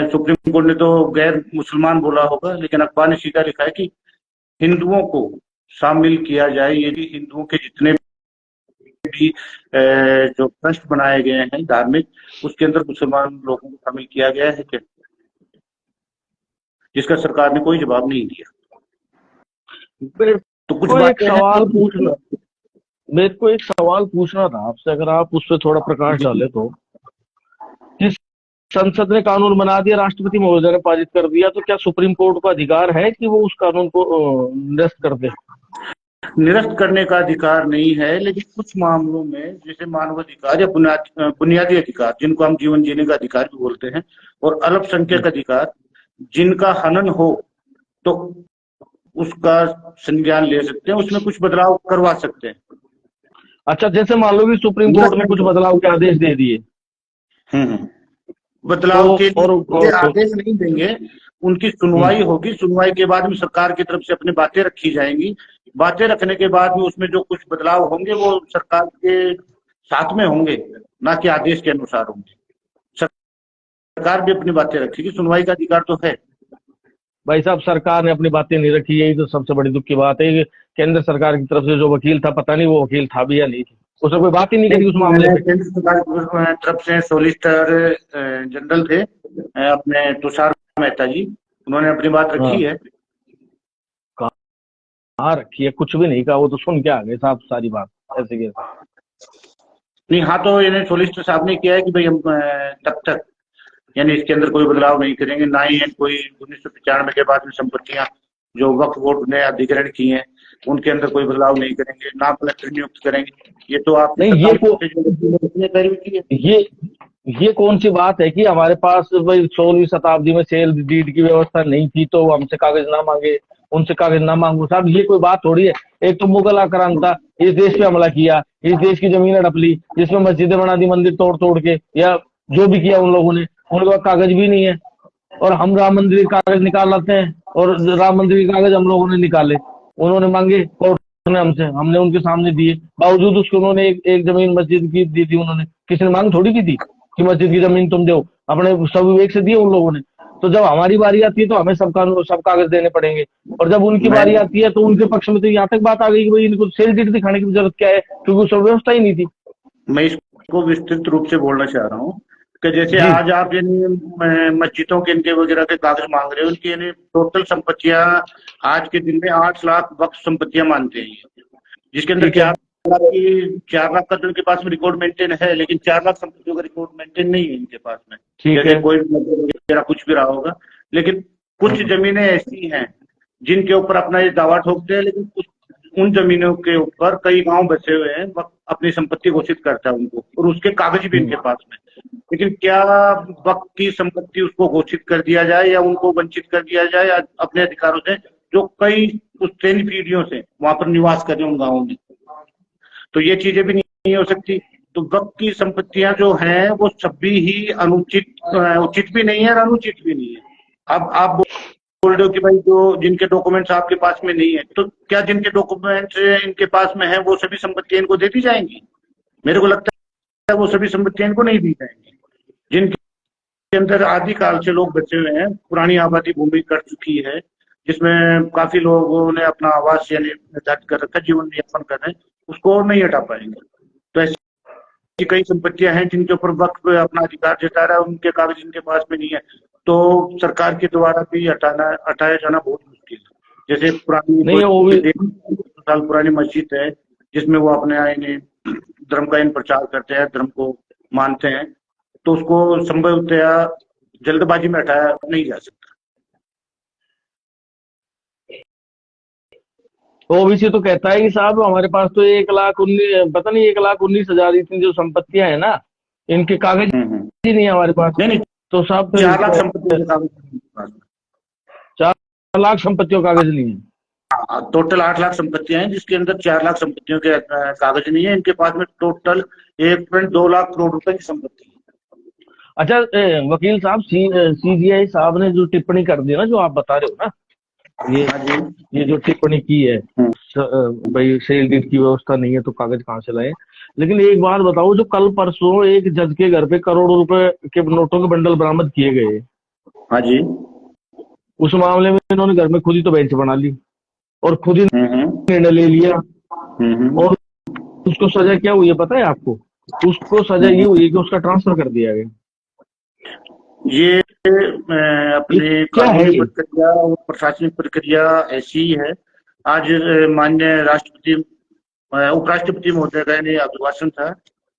सुप्रीम कोर्ट ने तो गैर मुसलमान बोला होगा, लेकिन अखबार ने सीधा लिखा है कि हिंदुओं को शामिल किया जाए। यदि हिंदुओं के जितने भी जो ट्रस्ट बनाए गए हैं धार्मिक, उसके अंदर मुसलमान लोगों को शामिल किया गया है क्या, जिसका सरकार ने कोई जवाब नहीं दिया। मेरे तो कुछ को एक बातें हैं सवाल पूछना मेरे को एक सवाल पूछना था आपसे, अगर आप उस पर थोड़ा प्रकाश डाले तो। कि संसद ने कानून बना दिया, राष्ट्रपति महोदय ने पारित कर दिया, तो क्या सुप्रीम कोर्ट को अधिकार है कि वो उस कानून को निरस्त कर दे? निरस्त करने का अधिकार नहीं है, लेकिन कुछ मामलों में जैसे मानवाधिकार या बुनियादी अधिकार, जिनको हम जीवन जीने का अधिकार भी बोलते हैं, और अल्पसंख्यक अधिकार जिनका हनन हो, तो उसका संज्ञान ले सकते हैं, उसमें कुछ बदलाव करवा सकते हैं। अच्छा, जैसे मान लो कि सुप्रीम कोर्ट ने कुछ बदलाव के आदेश दे दिए, बदलाव तो के लिए और आदेश नहीं देंगे, उनकी सुनवाई होगी। सुनवाई के बाद में सरकार की तरफ से अपनी बातें रखी जाएंगी। बातें रखने के बाद में उसमें जो कुछ बदलाव होंगे वो सरकार के साथ में होंगे, ना कि आदेश के अनुसार होंगे। सरकार भी अपनी बातें रखेगी, सुनवाई का अधिकार तो है। भाई साहब, सरकार ने अपनी बातें नहीं रखी, यही तो सबसे बड़ी दुख की बात है कि केंद्र सरकार की तरफ से जो वकील था, पता नहीं वो वकील था भी या नहीं थी, उसने कोई बात ही नहीं करी उस नहीं, मामले मैंने पे। केंद्र सरकार की तरफ से सॉलिसिटर जनरल थे अपने तुषार मेहता जी, उन्होंने अपनी बात रखी हाँ, है। कहाँ रखी है? कुछ भी नहीं कहा, वो तो सुन के आ गए साहब सारी बात ऐसे कैसे। नहीं, हाँ, तो यानी सोलिसिटर साहब ने किया है कि भाई हम तब तक यानी इसके अंदर कोई बदलाव नहीं करेंगे, ना ही कोई 1995 के बाद में संपत्तियां जो वक्फ बोर्ड ने अधिग्रहण की हैं उनके अंदर कोई बदलाव नहीं करेंगे, ना कलेक्टर नियुक्त करेंगे। ये तो आपकी नहीं, सरकार से जो पैरवी की है। ये ये कौन सी बात है कि हमारे पास भाई 16वीं शताब्दी में सेल डीड की व्यवस्था नहीं थी तो हमसे कागज ना मांगे, उनसे कागज ना मांगो साहब, ये कोई बात थोड़ी है। एक तो मुगल आक्रांता इस देश पे हमला किया, इस देश की जमीन हड़प ली, जिसमें मस्जिदें बना दी मंदिर तोड़ तोड़ के, या जो भी किया उन लोगों ने, उनके पास कागज भी नहीं है। और हम राम मंदिर के कागज निकाल लाते हैं, और राम मंदिर के कागज हम लोगों ने निकाले, उन्होंने मांगे कोर्ट ने हमसे, हमने उनके सामने दिए, बावजूद उसके उन्होंने एक जमीन मस्जिद की दी थी, उन्होंने किसी ने मांग थोड़ी की थी कि मस्जिद की जमीन तुम दो, अपने सब विवेक से दिए उन लोगों ने। तो जब हमारी बारी आती है तो हमें सब कागज देने पड़ेंगे, और जब उनकी मैं बारी आती है तो उनके पक्ष में तो यहाँ तक बात आ गई कि भाई इनको सेल डीड दिखाने की जरूरत क्या है, क्योंकि उस व्यवस्था ही नहीं थी। मैं इसको विस्तृत रूप से बोलना चाह रहा हूँ कि जैसे जी, आज आप यानी मस्जिदों के इनके वगैरह के कागज मांग रहे हो, उनकी यानी टोटल संपत्तियां आज के दिन में 8 लाख वक्फ संपत्तियां मानते हैं, जिसके अंदर ठीक है। 4 लाख का तो इनके पास में रिकॉर्ड मेंटेन है, लेकिन 4 लाख संपत्तियों का रिकॉर्ड मेंटेन नहीं है इनके पास में। ठीक जैसे है। कोई वगैरह कुछ भी रहा होगा, लेकिन कुछ हाँ, जमीनें ऐसी हैं जिनके ऊपर अपना ये दावा ठोकते हैं, लेकिन कुछ उन जमीनों के ऊपर कई गांव बसे हुए हैं, वक्त अपनी संपत्ति घोषित करता है उनको, और उसके कागज भी इनके पास में। लेकिन क्या वक्त की संपत्ति उसको घोषित कर दिया जाए या उनको वंचित कर दिया जाए अपने अधिकारों से, जो कई उस 3 पीढ़ियों से वहां पर निवास कर रहे हैं उन गाँवों में। तो ये चीजें भी नहीं हो सकती। तो वक्त की संपत्तियां जो हैं वो सभी ही अनुचित उचित भी नहीं है और अनुचित भी नहीं है। अब आप बोल रहे हो कि भाई जो जिनके डॉक्यूमेंट्स आपके पास में नहीं है, तो क्या जिनके डॉक्यूमेंट्स इनके पास में है वो सभी संपत्तियां इनको दे दी जाएंगी? मेरे को लगता है वो सभी संपत्तियां इनको नहीं दी जाएंगी। जिनके अंदर आदिकाल से लोग बचे हुए हैं, पुरानी आबादी भूमि कर चुकी है, जिसमें काफी लोगों ने अपना आवास यानी निर्धारित कर रखा, जीवन यापन कर रहे हैं, उसको और नहीं हटा पाएंगे। तो ऐसी कई संपत्तियां हैं जिनके ऊपर वक्त अपना अधिकार जता रहा है, उनके कागज इनके पास में नहीं है, तो सरकार के द्वारा भी हटाया जाना बहुत मुश्किल है। जैसे पुरानी नहीं, वो कोई भी 150 साल पुरानी मस्जिद है जिसमें वो अपने यानी धर्म का प्रचार करते हैं, धर्म को मानते हैं, तो उसको संभवतया जल्दबाजी में हटाया नहीं जा सकता। ओबीसी तो कहता है कि साहब हमारे पास तो 1,19,000, पता नहीं 1,19,000 इतनी जो संपत्तियां है ना, इनके कागज हम्म। ही नहीं है हमारे पास। नहीं नहीं, तो साहब 4 लाख फिर संपत्तियों के कागज हैं उनके पास में। 4 लाख संपत्तियों का कागज नहीं है। टोटल 8 लाख संपत्तियां हैं जिसके अंदर 4 लाख संपत्तियों के कागज नहीं है। इनके पास में टोटल 1.2 लाख करोड़ रुपए की संपत्ति है। अच्छा, वकील साहब, सीजीआई साहब ने जो टिप्पणी कर दी ना, जो आप बता रहे हो ना, ये हाँ जी। ये जो टिप्पणी की है, हम्म। भाई सेल डीड की व्यवस्था नहीं है तो कागज कहाँ से लाए। लेकिन एक बात बताओ, जो कल परसों एक जज के घर पे करोड़ों रुपए के नोटों के बंडल बरामद किए गए, हाँ जी। उस मामले में इन्होंने घर में खुद ही तो बेंच बना ली और खुद ही हम्म। निर्णय ले लिया, हम्म। और उसको सजा क्या हुई है पता है आपको? उसको सजा ये हुई कि उसका ट्रांसफर कर दिया गया। ये ये अपनी क्या है कानूनी ये? प्रक्रिया और प्रशासनिक प्रक्रिया ऐसी ही है। आज माननीय राष्ट्रपति उपराष्ट्रपति महोदय का यानी अभिभाषण था,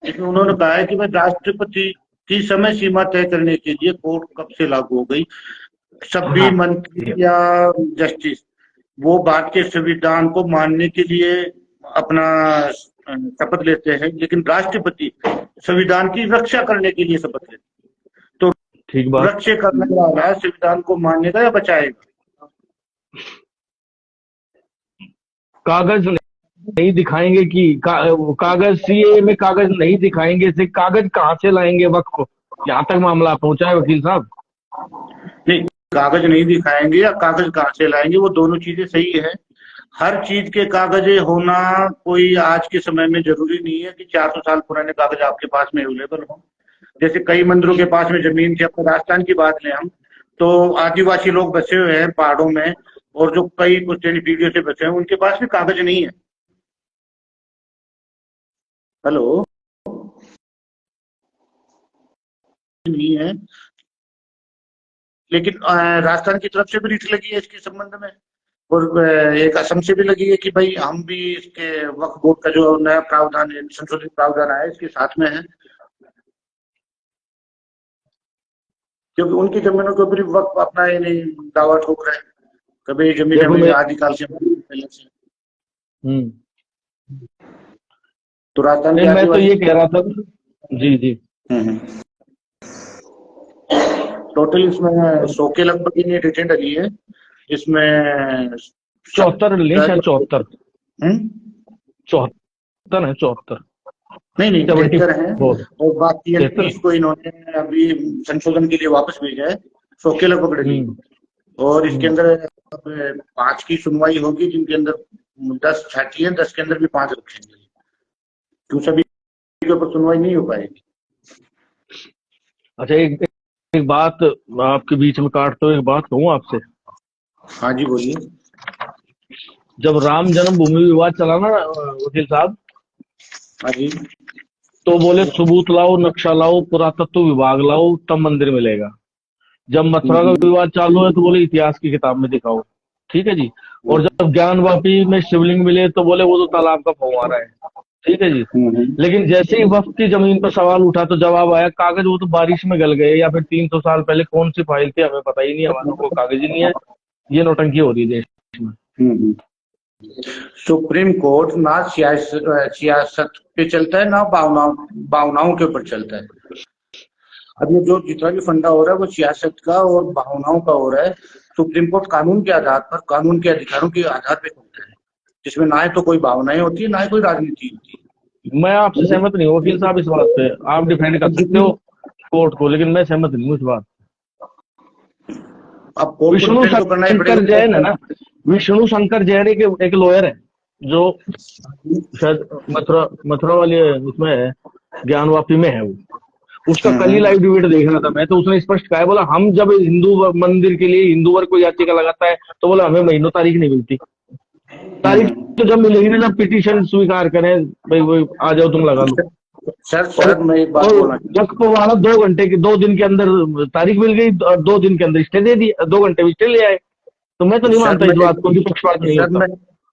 जिसमें उन्होंने कहा है कि भाई राष्ट्रपति की समय सीमा तय करने के लिए कोर्ट कब से लागू हो गई। सभी हाँ, मंत्री या जस्टिस वो भारत के संविधान को मानने के लिए अपना शपथ लेते हैं, लेकिन राष्ट्रपति संविधान की रक्षा करने के लिए शपथ लेते हैं। तो ठीक बात। रक्षा करने वाला संविधान को मानेगा या बचाएगा? कागज नहीं दिखाएंगे कि कागज सीए में कागज नहीं दिखाएंगे से कागज कहाँ से लाएंगे वक्फ? यहाँ तक मामला पहुंचा है वकील साहब। नहीं, कागज नहीं दिखाएंगे या कागज कहाँ से लाएंगे, वो दोनों चीजें सही है। हर चीज के कागज होना कोई आज के समय में जरूरी नहीं है कि 400 साल पुराने कागज आपके पास में अवेलेबल हो। जैसे कई मंदिरों के पास में जमीन थी, अपने राजस्थान की बात लें हम, तो आदिवासी लोग बसे हुए हैं पहाड़ों में, और जो कई पुश्तैनी पीढ़ियों से बचे हैं उनके पास भी कागज नहीं है। हेलो, नहीं है, लेकिन राजस्थान की तरफ से भी रीट लगी है इसके संबंध में, और एक असम से भी लगी है कि भाई हम भी इसके वक्फ बोर्ड का जो नया प्रावधान है, संशोधित प्रावधान आया, इसके साथ में है, क्योंकि उनकी जमीनों के ऊपर वक्फ अपना ये नहीं दावा ठोक रहा है, कभी जमीन देखो हमें आदिकाल से पहले से। तो राजस्थान के मैं तो ये कह रहा था, जी जी, टोटल इसमें 100 के लगभग ये रिटेन डली है, इसमें 74 ले, शायद 74 है, 74 नहीं 73 है, बहुत और बाकी 30 को इन्होंने अभी संशोधन के लिए वापस भेजा है, 100 के लगभग डली, और इसके अंदर 5 की सुनवाई होगी, जिनके अंदर 10 छाटी है, 10 के अंदर भी 5 रखेंगे, क्यों सभी के ऊपर सुनवाई नहीं हो पाएगी। अच्छा, एक बात आपके बीच में काटते हुए एक बात कहूँ आपसे। हाँ जी बोलिए। जब राम जन्मभूमि विवाद चला ना वकील साहब, हाँ जी, तो बोले सबूत लाओ, नक्शा लाओ, पुरातत्व विभाग लाओ, तब मंदिर मिलेगा। जब मथुरा का विवाद चालू है तो बोले इतिहास की किताब में दिखाओ, ठीक है जी। और जब ज्ञानवापी में शिवलिंग मिले तो बोले वो तो तालाब का फव्वारा है, ठीक है जी। लेकिन जैसे ही वक्त की जमीन पर सवाल उठा तो जवाब आया कागज वो तो बारिश में गल गए, या फिर 300 साल पहले कौन सी फाइल थी हमें पता ही नहीं, हमारे को कागज ही नहीं है। ये नौटंकी हो रही है देश में। सुप्रीम कोर्ट ना सियासत पे चलता है, ना भावनाओं के ऊपर चलता है। अब ये जो जितना भी फंडा हो रहा है वो सियासत का और भावनाओं का हो रहा है। सुप्रीम कोर्ट कानून के आधार पर, कानून के अधिकारों के आधार पर चलता है, जिसमें ना तो कोई भावनाएं होती है, ना ही कोई राजनीति होती है। मैं आपसे सहमत नहीं हूँ वकील साहब इस बात पे, आप डिफेंड कर सकते हो कोर्ट को, लेकिन मैं सहमत नहीं हूँ इस बात। अब विष्णु शंकर जैन है ना, विष्णु शंकर जैन एक लॉयर है जो शायद मथुरा वाले उसमें है, ज्ञानवापी में है वो। उसका कल ही लाइव डिबेट देख रहा था मैं, तो उसने स्पष्ट कहा है, बोला हम जब हिंदू मंदिर के लिए हिंदू वर्ग को याचिका लगाता है तो बोला हमें महीनों तारीख नहीं मिलती। तारीख तो जब मिलेगी ना जब पिटीशन स्वीकार करें, भाई वो आ जाओ तुम लगा लो। सर मैं एक बात बोलना, वक्त वाला 2 दिन के अंदर तारीख मिल गई, 2 दिन के अंदर स्टे दे दी, 2 घंटे में स्टे ले आए। तो मैं तो नहीं मानता इस बात को कि पक्षपात नहीं होता।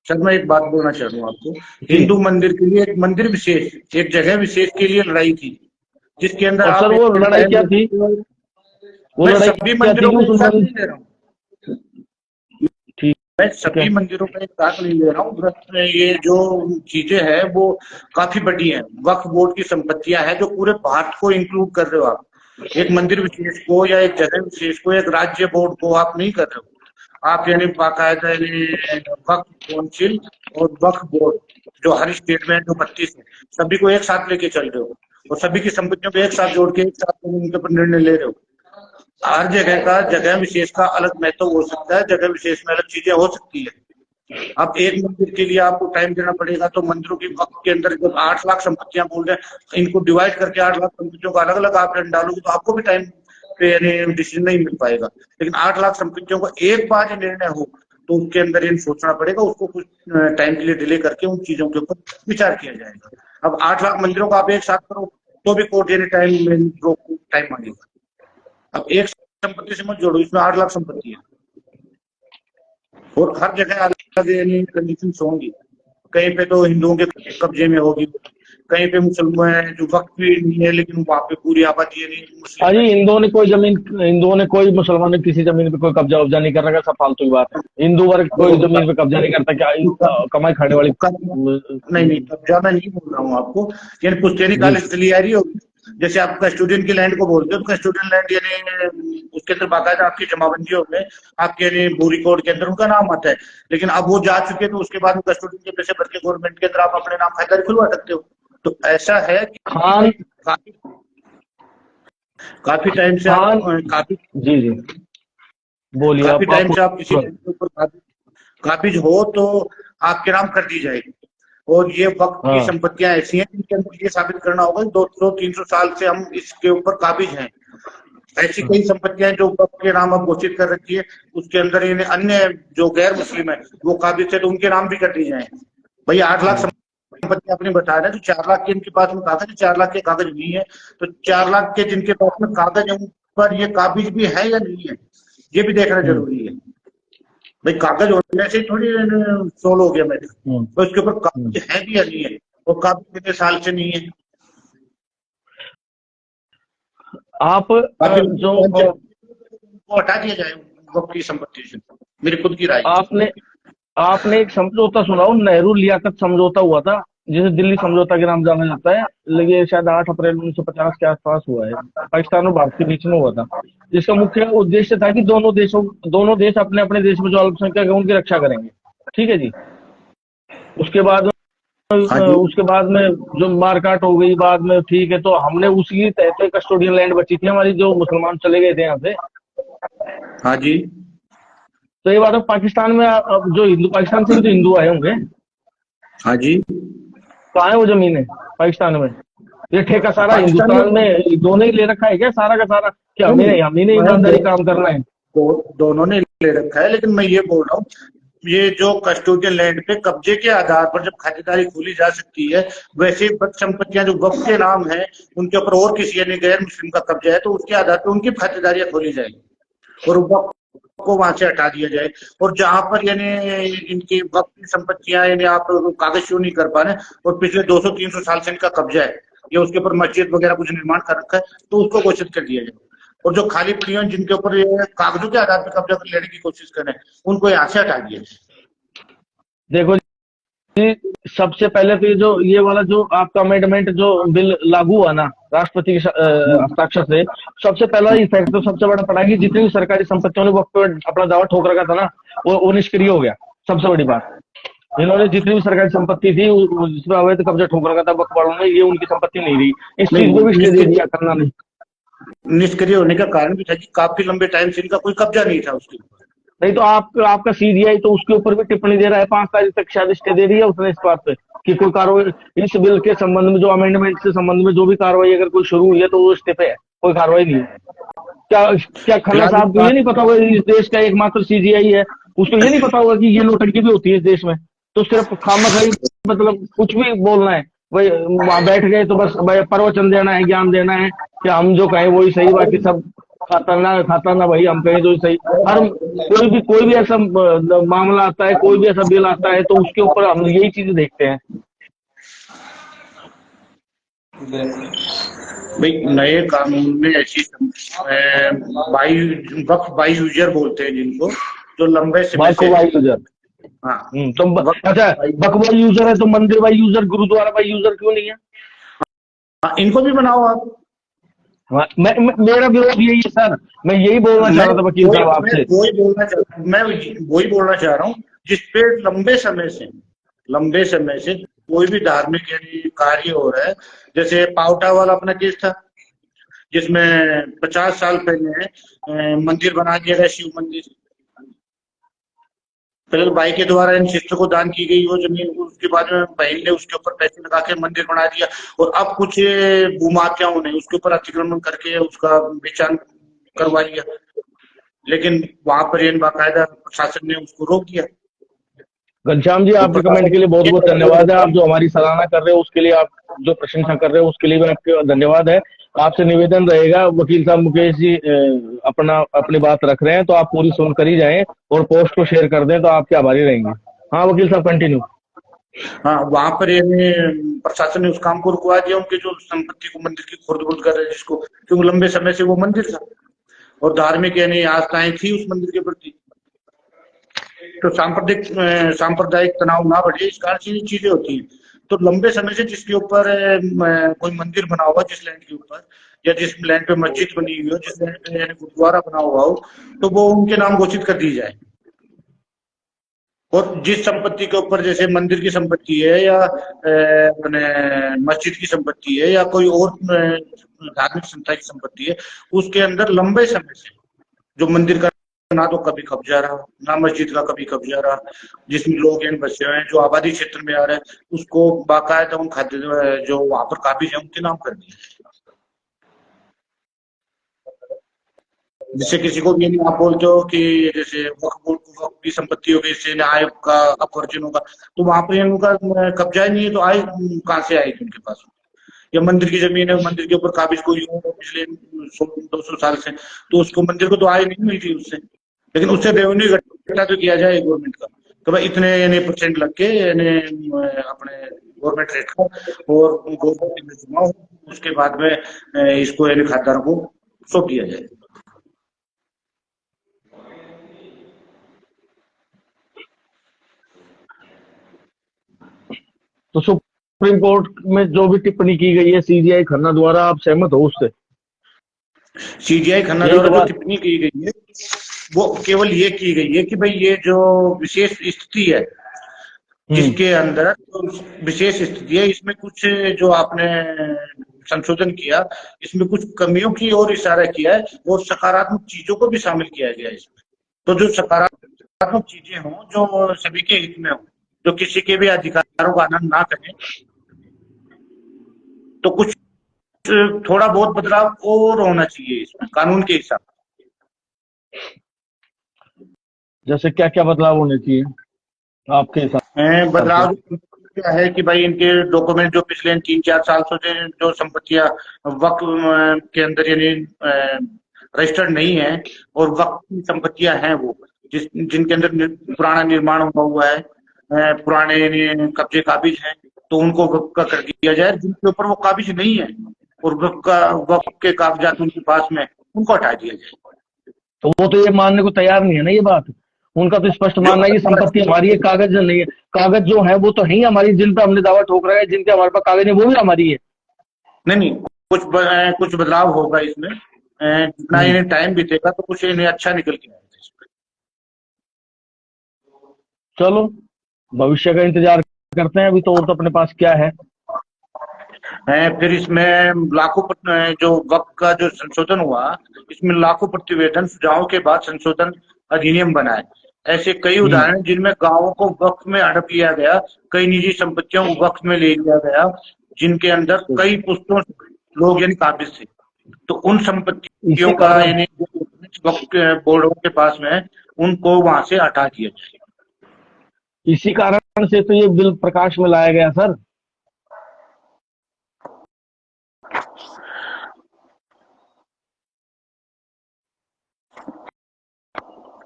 सर मैं एक बात बोलना चाहता हूँ आपको, हिंदू मंदिर के लिए एक मंदिर विशेष, एक जगह विशेष के लिए लड़ाई थी, जिसके अंदर सर वो लड़ाई क्या थी? वो लड़ाई सभी मंदिरों को साथ नहीं ले रहा हूँ, मैं सभी मंदिरों का एक साथ नहीं ले रहा हूँ। ये जो चीजें हैं वो काफी बड़ी हैं, वक्फ बोर्ड की संपत्तियां हैं जो पूरे भारत को इंक्लूड कर रहे हो आप। एक मंदिर विशेष को या एक जगह विशेष को, एक राज्य बोर्ड को आप नहीं कर रहे हो आप, यानी बाकायदा वक्फ काउंसिल और वक्फ बोर्ड जो हर स्टेट में जो 32 है, सभी को एक साथ लेके चल रहे हो और सभी की संपत्तियों को एक साथ जोड़ के एक साथ उनके ऊपर निर्णय ले रहे हो। हर जगह का जगह विशेष का अलग महत्व हो सकता है, जगह विशेष में अलग चीजें हो सकती है। अब एक मंदिर के लिए आपको टाइम देना पड़ेगा, तो मंदिरों की वक्त के अंदर जब 8 लाख संपत्तियां बोल रहे हैं, इनको डिवाइड करके 8 लाख संपत्तियों का अलग अलग आप डालोगे तो आपको भी टाइम पे यानी डिसीजन नहीं मिल पाएगा। लेकिन 8 लाख संपत्तियों को एक बार निर्णय हो तो उसके अंदर ये सोचना पड़ेगा, उसको कुछ टाइम के लिए डिले करके उन चीजों के ऊपर विचार किया जाएगा। अब 8 लाख मंदिरों को आप एक साथ करो तो भी कोर्ट यानी टाइम मांगेगा। अब एक संपत्ति से मत जोड़ो, इसमें 8 लाख संपत्ति है और हर जगह अलग कंडीशन होंगी। कहीं पे तो हिंदुओं के कब्जे में होगी, कहीं पे मुसलमान जो वक्त भी नहीं है लेकिन वहाँ पे पूरी आबादी है। हाँ जी, हिंदुओं ने कोई मुसलमान ने किसी जमीन पे कोई कब्जा उब्जा नहीं कर रखा, सब फालतू की बात है। हिंदू वर्ग कोई जमीन पे कब्जा नहीं करता, क्या कमाई खाने वाली नहीं कब्जा मैं नहीं बोल रहा हूँ आपको, यानी पुश्तैनी काल इसलिए आ रही होगी। जैसे आप कस्टोडियन की लैंड को बोलते हो, कस्टोडियन लैंड यानी उसके अंदर बाकायदा आपकी जमाबंदियों में आपके यानी भू रिकॉर्ड के अंदर उनका नाम आता है, लेकिन अब वो जा चुके तो उसके बाद कस्टोडियन के पैसे भर के गवर्नमेंट के अंदर आप अपने नाम खरीदारी खुलवा सकते हो। तो ऐसा है कि काफी टाइम से काफी जी बोलिए, काफी टाइम से आप किसी के ऊपर काबिज हो तो आपके नाम कर दी जाएगी। और ये वक्त की हाँ। संपत्तियां ऐसी हैं जिनके अंदर ये साबित करना होगा कि 200-300 साल से हम इसके ऊपर काबिज हैं। ऐसी कई संपत्तियां जो वक्त के नाम अब घोषित कर रखी है, उसके अंदर इन्हें अन्य जो गैर मुस्लिम है वो काबिज है तो उनके नाम भी कर दिए जाए। भाई 8 लाख संपत्ति आपने बताया ना, तो 4 लाख के इनके पास में कागज है, 4 लाख के कागज नहीं है, तो 4 लाख के जिनके पास में कागज है उन पर ये काबिज भी है या नहीं है, ये भी देखना जरूरी है। भाई कागज होने से थोड़ी सोल्व हो गया मैटर, तो इसके ऊपर कागज है भी या नहीं है, और कागज कितने साल से नहीं है। आप जो वो हटा दिया जाए वक्त की संपत्ति से, मेरी खुद की राय। आपने एक समझौता सुना हो, नेहरू लियाकत समझौता हुआ था, जिसे दिल्ली समझौता के नाम जाना जाता है, लेकिन ये शायद 8 अप्रैल 1950 के आसपास हुआ है, पाकिस्तान और भारत के बीच में हुआ था। जिसका मुख्य उद्देश्य था कि दोनों देश अपने अपने देश में जो अल्पसंख्यक है उनकी रक्षा करेंगे। ठीक है जी। उसके बाद में जो मारकाट हो गई बाद में, ठीक है, तो हमने उसी तहत कस्टोडियन लैंड बची थी हमारी, जो मुसलमान चले गए थे यहाँ से। हाँ जी। तो ये बात अब पाकिस्तान में, अब जो हिंदू, पाकिस्तान से भी तो हिंदू आए होंगे। हाँ जी। कहाँ है वो जमीन है पाकिस्तान में? ये ठेका सारा हिंदुस्तान में दोनों ही ले रखा है क्या, सारा का सारा? क्या हम ही नहीं ईमानदारी काम करना है? दोनों ने ले रखा है, लेकिन मैं ये बोल रहा हूँ, ये जो कस्टोडियन लैंड पे कब्जे के आधार पर जब खातेदारी खोली जा सकती है, वैसे संपत्तियां जो वक्त के नाम है उनके ऊपर और किसी यानी गैर मुस्लिम का कब्जा है तो उसके आधार पर उनकी खातेदारियां खोली जाएगी और वक्त को वहां से हटा दिया जाए। और जहां पर यानी इनकी वक्त की संपत्तियां यानी आप कागज क्यों नहीं कर पा रहे और पिछले 200-300 साल से इनका कब्जा है या उसके ऊपर मस्जिद वगैरह कुछ निर्माण कर रखा है तो उसको घोषित कर दिया जाए। और जो खाली पड़ी हैं जिनके ऊपर कागजों के आधार पर कब्जा कर लेने की कोशिश करें उनको यहाँ से हटा दिया जाए। देखो जी, सबसे पहले तो ये वाला जो आपका अमेंडमेंट जो बिल लागू हुआ ना राष्ट्रपति के हस्ताक्षर से, सबसे पहला इफेक्ट तो सबसे बड़ा पड़ा कि जितनी भी सरकारी संपत्तियों ने वक्त पर अपना दावा ठोक रखा था ना, वो निष्क्रिय हो गया। सबसे बड़ी बात, इन्होंने जितनी भी सरकारी संपत्ति थी जिसमें अवैध कब्जा ठोक रखा था वक्त वालों ने, ये उनकी संपत्ति नहीं रही। इस चीज को भी स्टे दे दिया करना नहीं। निष्क्रिय होने का कारण भी था कि काफी लंबे टाइम से इनका कोई कब्जा नहीं था उसके ऊपर। नहीं तो आपका सीबीआई तो उसके ऊपर भी टिप्पणी दे रहा है, 5 तारीख तक शायद स्टे दे दी है उसने इस बात पे कि कोई कार्रवाई इस बिल के संबंध में, जो अमेंडमेंट से संबंध में जो भी कार्रवाई अगर कोई शुरू हुई है तो वो स्टे पे है, कोई कार्रवाई नहीं है। क्या खन्ना साहब को ये नहीं पता होगा इस देश का एकमात्र सीजीआई है, उसको ये नहीं पता होगा कि ये नौटंकी भी होती है इस देश में? तो सिर्फ खामखाई मतलब कुछ भी बोलना है, भाई वहां बैठ गए तो बस भाई प्रवचन देना है, ज्ञान देना है कि हम जो कहें वही सही, बाकी सब खाता ना भाई हम कहें तो सही। हर कोई भी ऐसा मामला आता है, कोई भी ऐसा बिल आता है तो उसके ऊपर हम यही चीजें देखते हैं। भाई नए कानून में ऐसी वक्फ बाई यूजर बोलते हैं जिनको, जो लंबे समय से यूजर। हाँ तो अच्छा, बकवा यूजर है तो मंदिर बाई यूजर, गुरुद्वारा बाई यूजर क्यों नहीं है? हाँ, इनको भी बनाओ आप। मेरा विरोध यही है सर, मैं यही बोलना चाह रहा था वकील साहब आपसे। मैं वही बोलना चाह रहा हूँ जिसपे लंबे समय से कोई भी धार्मिक यानी कार्य हो रहा है, जैसे पावटा वाला अपना केस था जिसमें 50 साल पहले मंदिर बना दिया गया, शिव मंदिर। पहले तो भाई के द्वारा इन शिष्टों को दान की गई वो जमीन, उसके बाद में बहन ने उसके ऊपर पैसे लगा के मंदिर बना दिया और अब कुछ भूमाफियाओं ने उसके ऊपर अतिक्रमण करके उसका बेचान करवा लिया, लेकिन वहां पर बाकायदा प्रशासन ने उसको रोक दिया। घनश्याम जी, आपके कमेंट के लिए बहुत बहुत धन्यवाद है। आप जो हमारी सराहना कर रहे हो उसके लिए, आप जो प्रशंसा कर रहे हो उसके लिए भी आपका धन्यवाद है। आपसे निवेदन रहेगा, वकील साहब मुकेश जी अपनी बात रख रहे हैं तो आप पूरी सुन कर ही जाएं और पोस्ट को शेयर कर दें तो आपके आभारी रहेंगे। हाँ वकील साहब कंटिन्यू। हाँ, वहां पर प्रशासन ने उस काम को रुकवा दिया, उनके जो संपत्ति को मंदिर की खुर्द-बुर्द कर रहे हैं जिसको, क्योंकि लंबे समय से वो मंदिर था और धार्मिक आस्थाएं थी उस मंदिर के प्रति, तो सांप्रदायिक तनाव ना बढ़े इस कारण से चीजें होती हैं। तो लंबे समय से जिसके ऊपर कोई मंदिर बना हुआ, जिस लैंड के ऊपर या जिस लैंड पे मस्जिद बनी हुई हो, जिस लैंड पे गुरुद्वारा बना हुआ हो, तो वो उनके नाम घोषित कर दी जाए। और जिस संपत्ति के ऊपर जैसे मंदिर की संपत्ति है या मस्जिद की संपत्ति है या कोई और धार्मिक संस्था की संपत्ति है, उसके अंदर लंबे समय से जो मंदिर का ना तो कभी कब्जा रहा, ना मस्जिद का कभी कब्जा रहा, जिसमें लोग इन बसे हुए हैं, जो आबादी क्षेत्र में आ रहे हैं उसको बाकायदा उन खाद्य जो वहां पर काबिज है उनके नाम कर दिया। जिससे किसी को ये नहीं आप बोलते हो कि जैसे वक्फ बोर्ड को वक्फ की संपत्ति हो गई, इससे ना आय का अपवर्जन होगा, तो वहां पर इनका कब्जा ही नहीं है, तो आय कहाँ से आएगी उनके पास? या मंदिर की जमीन है, मंदिर के ऊपर काबिज कोई हो पिछले 100-200 साल से, तो उसको मंदिर को तो आय नहीं मिल रही उससे, लेकिन उससे रेवेन्यू इकट्ठा तो किया जाए गवर्नमेंट का, तो भाई इतने यानी % लग के यानी अपने गवर्नमेंट रेट का, और गवर्नमेंट में जमा हो, उसके बाद में इसको यानी खाताधारकों को सौंप दिया जाए। तो सुप्रीम कोर्ट में जो भी टिप्पणी की गई है सीजीआई खन्ना द्वारा, आप सहमत हो उससे? सीजीआई खन्ना यही द्वारा तो जो बात। टिप्पणी की गई है वो केवल ये की गई है कि भाई ये जो विशेष स्थिति है, जिसके अंदर विशेष स्थिति है, इसमें कुछ जो आपने संशोधन किया, इसमें कुछ कमियों की ओर इशारा किया है और सकारात्मक चीजों को भी शामिल किया गया है इसमें। तो जो सकारात्मक चीजें हों, जो सभी के हित में हो, जो किसी के भी अधिकारों का हनन ना करें, तो कुछ थोड़ा बहुत बदलाव और होना चाहिए इसमें कानून के हिसाब से। जैसे क्या क्या बदलाव होने चाहिए आपके हिसाब से? बदलाव क्या है कि भाई इनके डॉक्यूमेंट जो पिछले 3-4 साल से जो संपत्तियां वक्फ के अंदर यानी रजिस्टर्ड नहीं है, और वक्फ की संपत्तियां हैं वो जिनके अंदर पुराना निर्माण हुआ है, पुराने यानी कब्जे काबिज हैं, तो उनको वक्फ का कर दिया जाए। जिनके ऊपर वो काबिज नहीं है और वक्फ के कागजात उनके पास में, उनको हटा दिया जाए। तो वो तो ये मानने को तैयार नहीं है ना, ये बात। उनका तो स्पष्ट मानना है ये संपत्ति हमारी है, कागज नहीं है। कागज जो है वो तो है ही हमारी, जिन पे हमने दावा ठोक रहा है, जिनके हमारे पास कागज है वो भी हमारी है। नहीं, कुछ बदलाव होगा इसमें, जितना इन्हें टाइम बीतेगा तो कुछ इन्हें अच्छा निकल के आएगा इसमें। चलो भविष्य का इंतजार करते हैं, अभी तो और तो अपने पास क्या है। फिर इसमें लाखों जो वक्फ का जो संशोधन हुआ, इसमें लाखों प्रतिवेदन सुझावों के बाद संशोधन अधिनियम बना है। ऐसे कई उदाहरण जिनमें गांवों को वक्फ में हड़प लिया गया, कई निजी संपत्तियों को वक्फ में ले लिया गया, जिनके अंदर कई पुश्तों लोग यानी काबिज थे, तो उन संपत्तियों का यानी वक्फ बोर्डों के पास में उनको वहां से हटा दिया जाए। इसी कारण से तो ये बिल प्रकाश में लाया गया सर।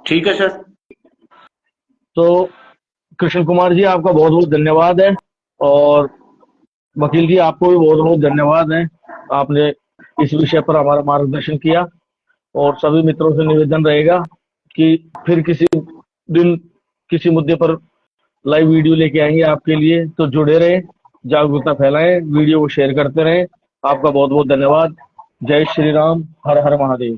ठीक है सर। तो कृष्ण कुमार जी आपका बहुत बहुत धन्यवाद है, और वकील जी आपको भी बहुत बहुत धन्यवाद है, आपने इस विषय पर हमारा मार्गदर्शन किया। और सभी मित्रों से निवेदन रहेगा कि फिर किसी दिन किसी मुद्दे पर लाइव वीडियो लेके आएंगे आपके लिए, तो जुड़े रहे, जागरूकता फैलाएं, वीडियो को शेयर करते रहें। आपका बहुत बहुत धन्यवाद। जय श्री राम, हर हर महादेव।